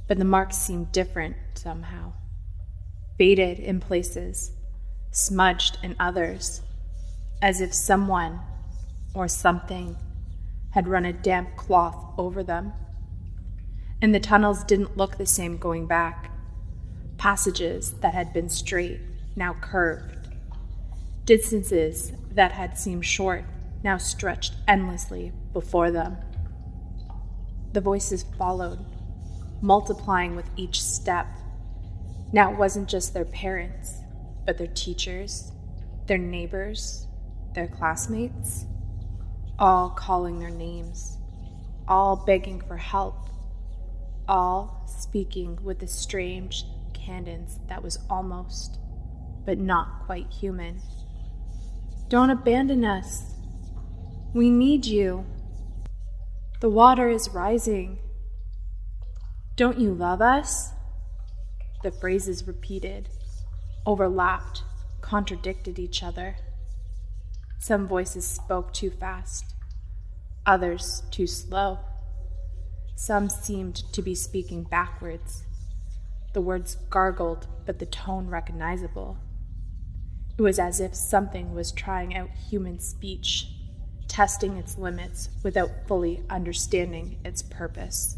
but the marks seemed different somehow, faded in places, smudged in others, as if someone or something had run a damp cloth over them. And the tunnels didn't look the same going back. Passages that had been straight now curved. Distances that had seemed short now stretched endlessly before them. The voices followed, multiplying with each step. Now it wasn't just their parents, but their teachers, their neighbors, their classmates, all calling their names, all begging for help, all speaking with a strange cadence that was almost, but not quite human. "Don't abandon us. We need you. The water is rising. Don't you love us?" The phrases repeated, overlapped, contradicted each other. Some voices spoke too fast, others too slow. Some seemed to be speaking backwards. The words gargled, but the tone recognizable. It was as if something was trying out human speech, testing its limits without fully understanding its purpose.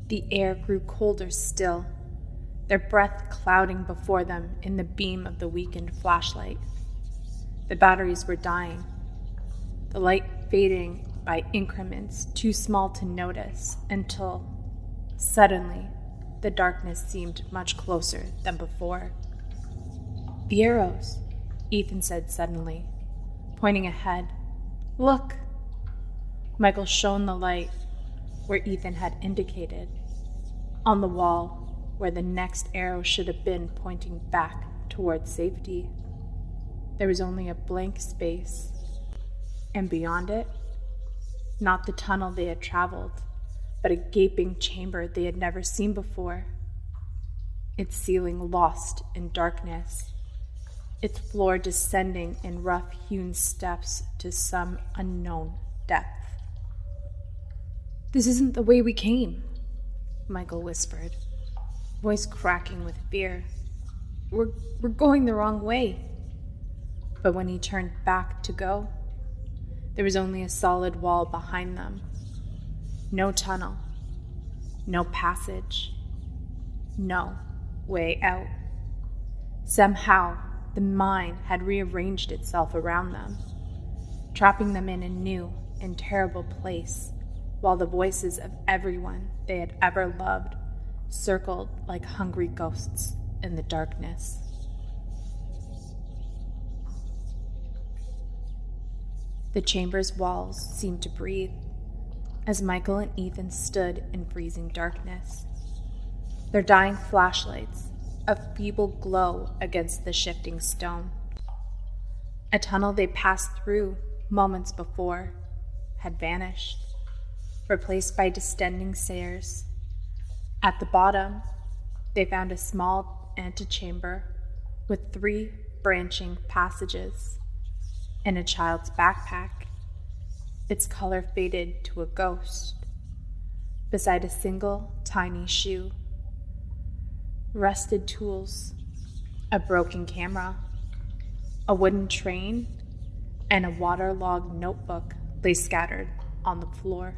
The air grew colder still, their breath clouding before them in the beam of the weakened flashlight. The batteries were dying, the light fading by increments too small to notice until, suddenly, the darkness seemed much closer than before. "The arrows," Ethan said suddenly, pointing ahead. "Look!" Michael shone the light where Ethan had indicated, on the wall where the next arrow should have been pointing back toward safety. There was only a blank space, and beyond it, not the tunnel they had traveled, but a gaping chamber they had never seen before, its ceiling lost in darkness, its floor descending in rough-hewn steps to some unknown depth. "This isn't the way we came," Michael whispered, voice cracking with fear. We're going the wrong way." But when he turned back to go, there was only a solid wall behind them. No tunnel, no passage, no way out. Somehow, the mine had rearranged itself around them, trapping them in a new and terrible place, while the voices of everyone they had ever loved circled like hungry ghosts in the darkness. The chamber's walls seemed to breathe as Michael and Ethan stood in freezing darkness. Their dying flashlights, a feeble glow against the shifting stone. A tunnel they passed through moments before had vanished, replaced by descending stairs. At the bottom, they found a small antechamber with 3 branching passages and a child's backpack, its color faded to a ghost, beside a single tiny shoe. Rusted tools, a broken camera, a wooden train, and a waterlogged notebook lay scattered on the floor.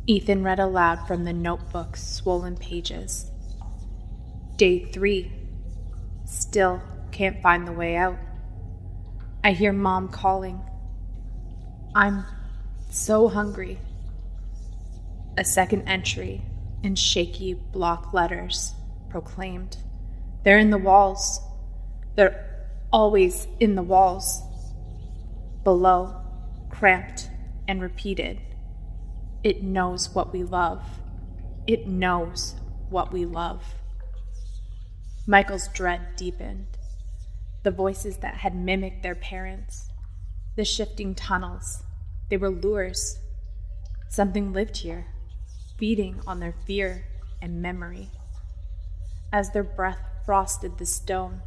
Ethan read aloud from the notebook's swollen pages. Day 3. Still can't find the way out. I hear Mom calling. I'm so hungry. A second entry in shaky block letters proclaimed, "They're in the walls. They're always in the walls." Below, cramped and repeated, "It knows what we love. It knows what we love." Michael's dread deepened. The voices that had mimicked their parents, the shifting tunnels, they were lures. Something lived here, feeding on their fear and memory. As their breath frosted the stone,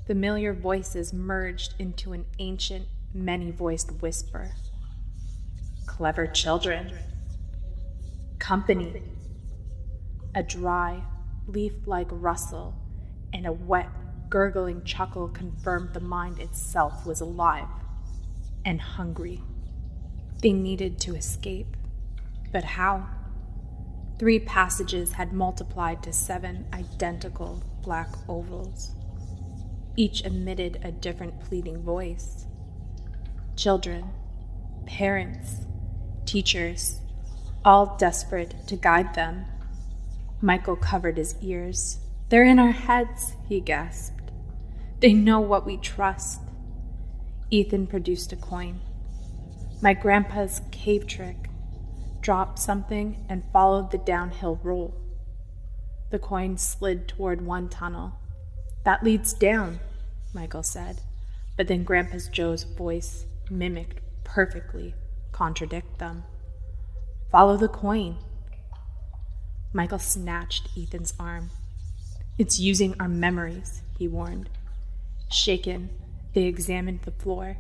familiar voices merged into an ancient, many-voiced whisper. Clever children. Company. A dry, leaf-like rustle and a wet, gurgling chuckle confirmed the mind itself was alive and hungry. They needed to escape. But how? 3 passages had multiplied to 7 identical black ovals. Each emitted a different pleading voice. Children, parents, teachers, all desperate to guide them. Michael covered his ears. "They're in our heads," he gasped. "They know what we trust." Ethan produced a coin. My grandpa's cave trick. Dropped something and followed the downhill roll. The coin slid toward one tunnel. "That leads down," Michael said, but then Grandpa's Joe's voice mimicked perfectly contradict them. "Follow the coin." Michael snatched Ethan's arm. "It's using our memories," he warned. Shaken, they examined the floor.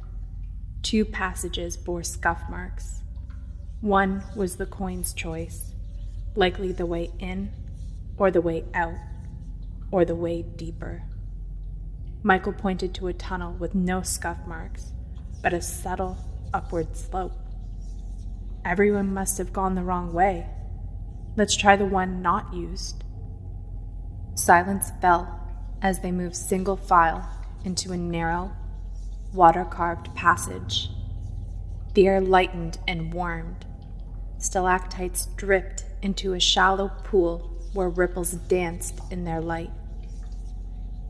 2 passages bore scuff marks. One was the coin's choice, likely the way in, or the way out, or the way deeper. Michael pointed to a tunnel with no scuff marks, but a subtle upward slope. "Everyone must have gone the wrong way. Let's try the one not used." Silence fell as they moved single file into a narrow, water-carved passage. The air lightened and warmed. Stalactites dripped into a shallow pool where ripples danced in their light.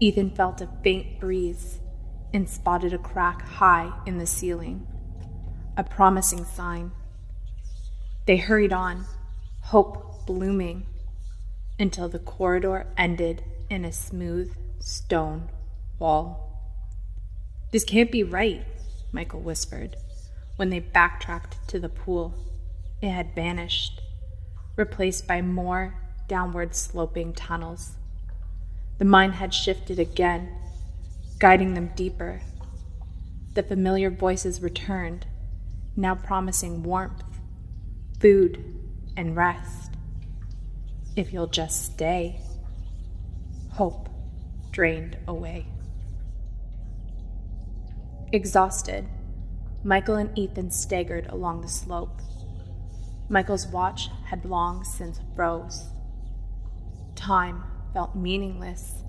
Ethan felt a faint breeze and spotted a crack high in the ceiling, a promising sign. They hurried on, hope blooming, until the corridor ended in a smooth stone wall. "This can't be right," Michael whispered. When they backtracked to the pool, it had vanished, replaced by more downward-sloping tunnels. The mind had shifted again, guiding them deeper. The familiar voices returned, now promising warmth, food, and rest. "If you'll just stay." Hope drained away. Exhausted, Michael and Ethan staggered along the slope. Michael's watch had long since froze. Time felt meaningless.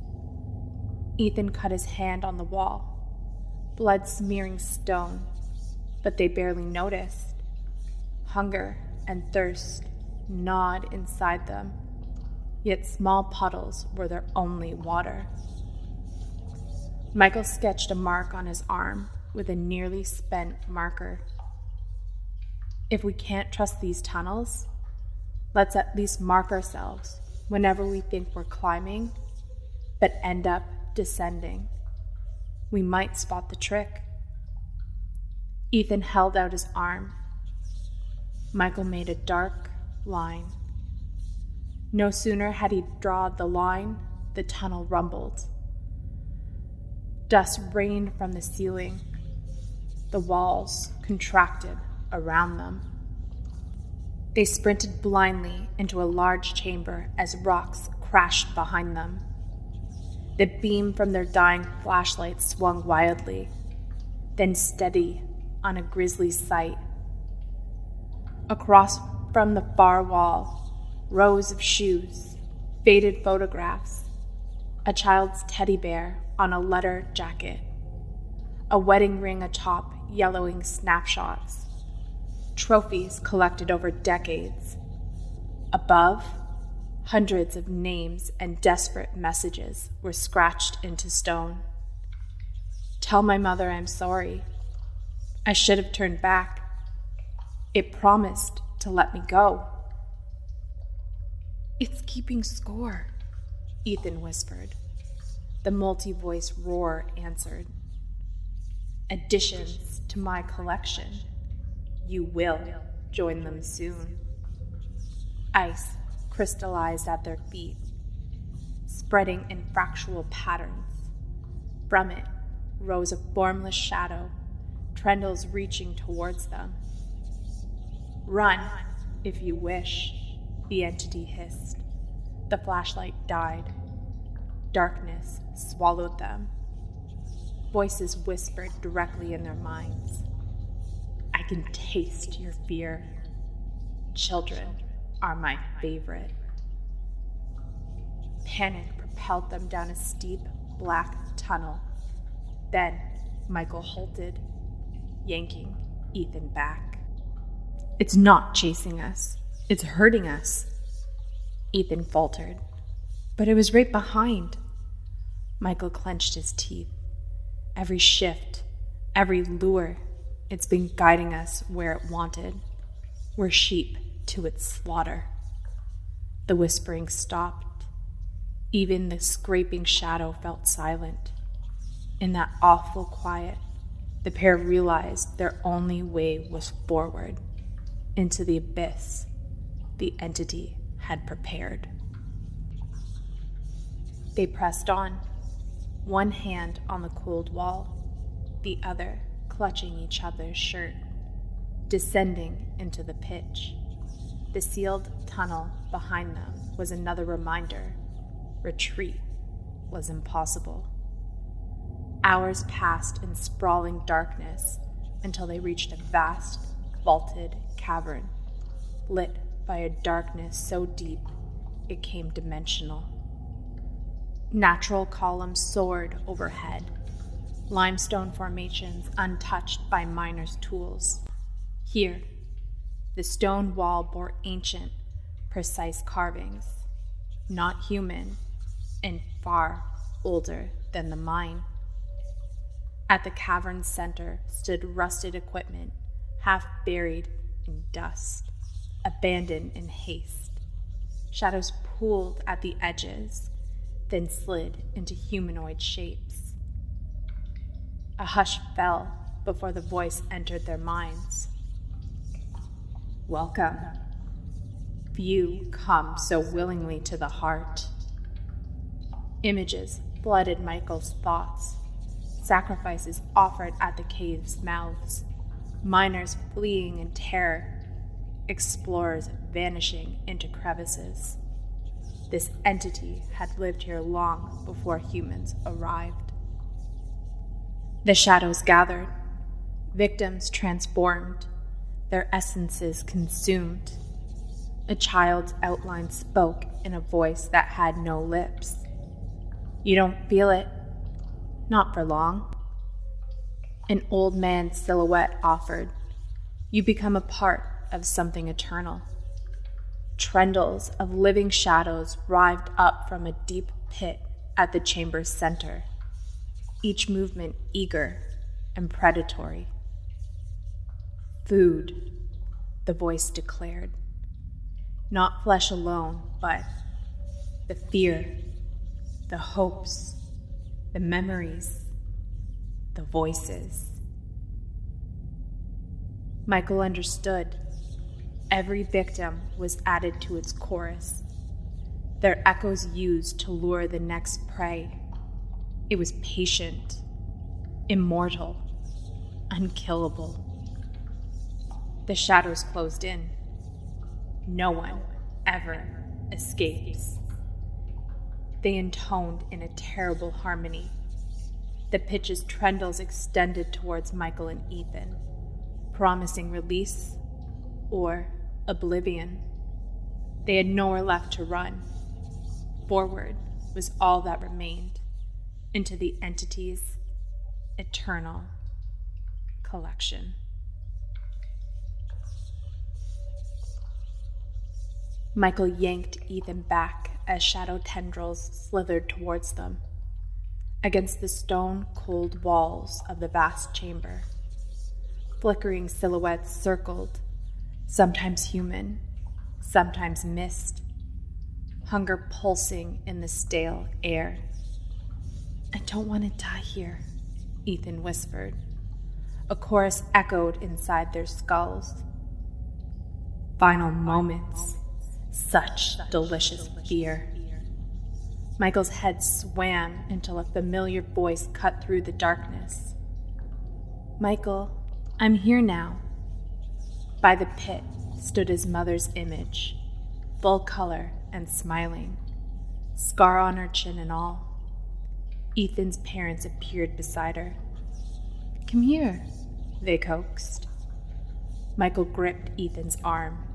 Ethan cut his hand on the wall, blood smearing stone, but they barely noticed. Hunger and thirst gnawed inside them, yet small puddles were their only water. Michael sketched a mark on his arm with a nearly spent marker. "If we can't trust these tunnels, let's at least mark ourselves whenever we think we're climbing, but end up descending, we might spot the trick. Ethan held out his arm. Michael made a dark line. No sooner had he drawn the line, the tunnel rumbled. Dust rained from the ceiling. The walls contracted around them. They sprinted blindly into a large chamber as rocks crashed behind them. The beam from their dying flashlights swung wildly, then steady on a grisly sight. Across from the far wall, rows of shoes, faded photographs, a child's teddy bear on a leather jacket, a wedding ring atop yellowing snapshots, trophies collected over decades. Above, hundreds of names and desperate messages were scratched into stone. Tell my mother I'm sorry. I should have turned back. It promised to let me go. It's keeping score, Ethan whispered. The multi-voice roar answered. Additions to my collection. You will join them soon. Ice crystallized at their feet, spreading in fractal patterns. From it rose a formless shadow, trendles reaching towards them. Run, if you wish, the entity hissed. The flashlight died. Darkness swallowed them. Voices whispered directly in their minds. I can taste your fear. Children are my favorite. Panic propelled them down a steep, black tunnel. Then Michael halted, yanking Ethan back. It's not chasing us. It's hurting us. Ethan faltered. But it was right behind. Michael clenched his teeth. Every shift, every lure, it's been guiding us where it wanted. We're sheep to its slaughter. The whispering stopped. Even the scraping shadow felt silent. In that awful quiet, the pair realized their only way was forward, into the abyss the entity had prepared. They pressed on, one hand on the cold wall, the other clutching each other's shirt, descending into the pitch. The sealed tunnel behind them was another reminder. Retreat was impossible. Hours passed in sprawling darkness until they reached a vast, vaulted cavern, lit by a darkness so deep it came dimensional. Natural columns soared overhead, limestone formations untouched by miners' tools. Here, the stone wall bore ancient, precise carvings, not human, and far older than the mine. At the cavern's center stood rusted equipment, half buried in dust, abandoned in haste. Shadows pooled at the edges, then slid into humanoid shapes. A hush fell before the voice entered their minds. Welcome. Few come so willingly to the heart. Images flooded Michael's thoughts. Sacrifices offered at the cave's mouths. Miners fleeing in terror. Explorers vanishing into crevices. This entity had lived here long before humans arrived. The shadows gathered. Victims transformed. Their essences consumed. A child's outline spoke in a voice that had no lips. You don't feel it. Not for long. An old man's silhouette offered. You become a part of something eternal. Trendles of living shadows writhed up from a deep pit at the chamber's center, each movement eager and predatory. Food, the voice declared. Not flesh alone, but the fear, the hopes, the memories, the voices. Michael understood. Every victim was added to its chorus, their echoes used to lure the next prey. It was patient, immortal, unkillable. The shadows closed in. No one ever escapes. They intoned in a terrible harmony. The pitch's trendles extended towards Michael and Ethan, promising release or oblivion. They had nowhere left to run. Forward was all that remained, into the entity's eternal collection. Michael yanked Ethan back as shadow tendrils slithered towards them, against the stone-cold walls of the vast chamber. Flickering silhouettes circled, sometimes human, sometimes mist, hunger pulsing in the stale air. "I don't want to die here," Ethan whispered. A chorus echoed inside their skulls. Final moments. Such delicious fear. Michael's head swam until a familiar voice cut through the darkness. "Michael, I'm here now." By the pit stood his mother's image, full color and smiling, scar on her chin and all. Ethan's parents appeared beside her. "Come here," they coaxed. Michael gripped Ethan's arm.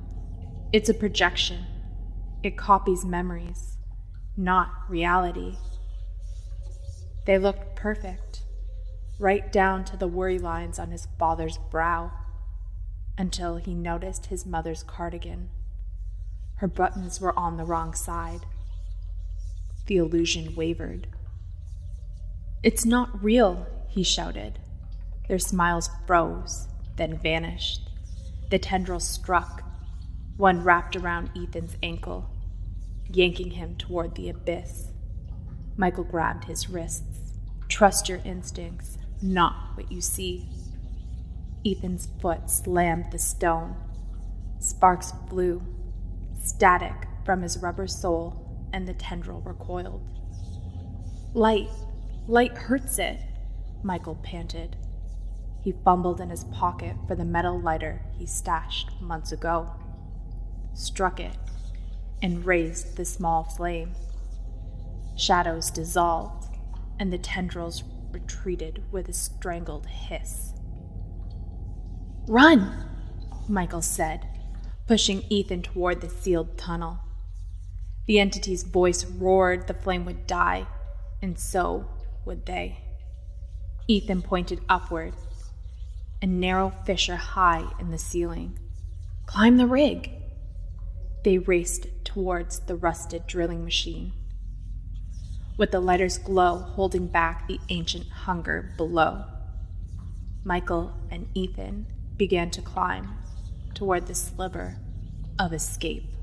"It's a projection. It copies memories, not reality." They looked perfect, right down to the worry lines on his father's brow, until he noticed his mother's cardigan. Her buttons were on the wrong side. The illusion wavered. "It's not real," he shouted. Their smiles froze, then vanished. The tendrils struck. One wrapped around Ethan's ankle, yanking him toward the abyss. Michael grabbed his wrists. "Trust your instincts, not what you see." Ethan's foot slammed the stone. Sparks flew, static from his rubber sole, and the tendril recoiled. Light hurts it," Michael panted. He fumbled in his pocket for the metal lighter he stashed months ago, struck it, and raised the small flame. Shadows dissolved, and the tendrils retreated with a strangled hiss. "Run!" Michael said, pushing Ethan toward the sealed tunnel. The entity's voice roared the flame would die, and so would they. Ethan pointed upward, a narrow fissure high in the ceiling. "Climb the rig!" They raced towards the rusted drilling machine, with the lighter's glow holding back the ancient hunger below. Michael and Ethan began to climb toward the sliver of escape.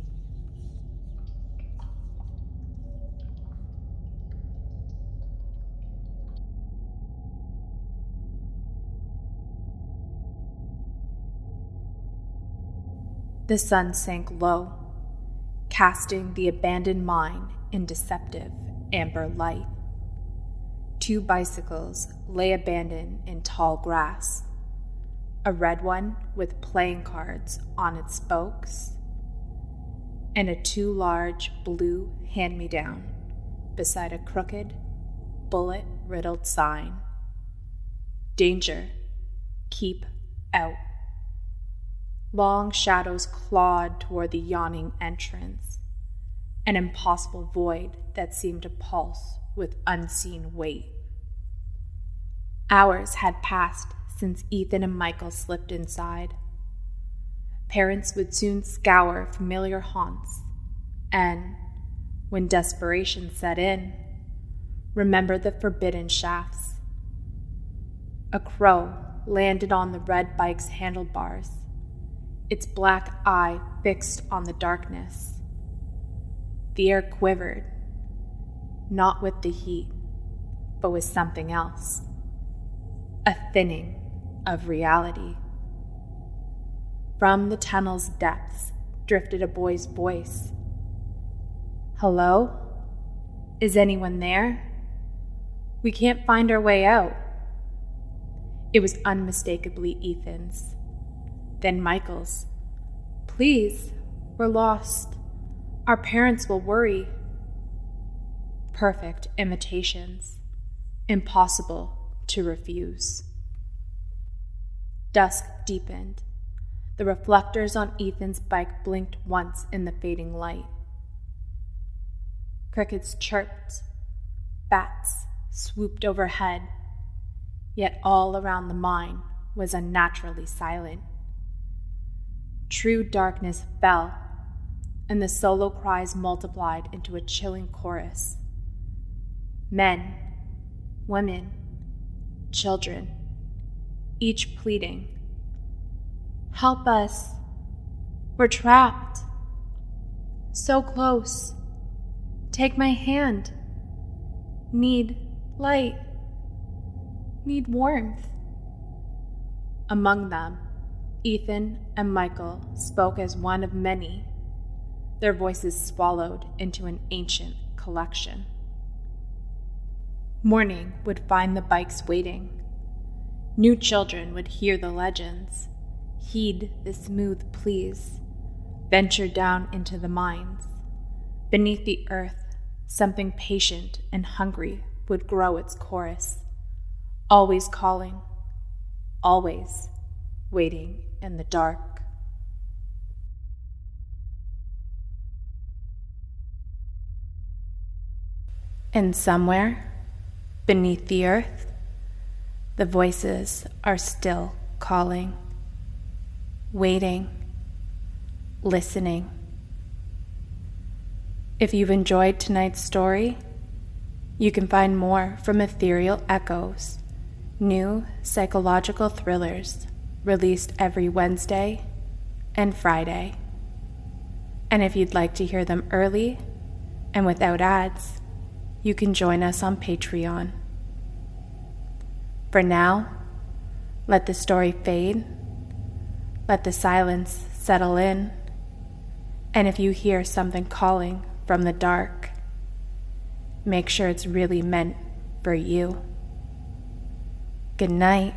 The sun sank low, casting the abandoned mine in deceptive amber light. 2 bicycles lay abandoned in tall grass, a red one with playing cards on its spokes, and a 2 large blue hand-me-down beside a crooked, bullet-riddled sign. "Danger. Keep out." Long shadows clawed toward the yawning entrance, an impossible void that seemed to pulse with unseen weight. Hours had passed since Ethan and Michael slipped inside. Parents would soon scour familiar haunts, and, when desperation set in, remember the forbidden shafts. A crow landed on the red bike's handlebars, its black eye fixed on the darkness. The air quivered not with the heat, but with something else. A thinning of reality. From the tunnel's depths drifted a boy's voice. "Hello? Is anyone there? We can't find our way out." It was unmistakably Ethan's. Then Michael's. "Please, we're lost. Our parents will worry." Perfect imitations. Impossible to refuse. Dusk deepened. The reflectors on Ethan's bike blinked once in the fading light. Crickets chirped. Bats swooped overhead. Yet all around the mine was unnaturally silent. True darkness fell, and the solo cries multiplied into a chilling chorus. Men, women, children, each pleading, "Help us! We're trapped! So close! Take my hand! Need light! Need warmth!" Among them, Ethan and Michael spoke as one of many, their voices swallowed into an ancient collection. Morning would find the bikes waiting. New children would hear the legends, heed the smooth pleas, venture down into the mines. Beneath the earth, something patient and hungry would grow its chorus, always calling, always waiting in the dark. And somewhere, beneath the earth, the voices are still calling, waiting, listening. If you've enjoyed tonight's story, you can find more from Ethereal Echoes, new psychological thrillers released every Wednesday and Friday. And if you'd like to hear them early and without ads, you can join us on Patreon. For now, let the story fade, let the silence settle in, and if you hear something calling from the dark, make sure it's really meant for you. Good night.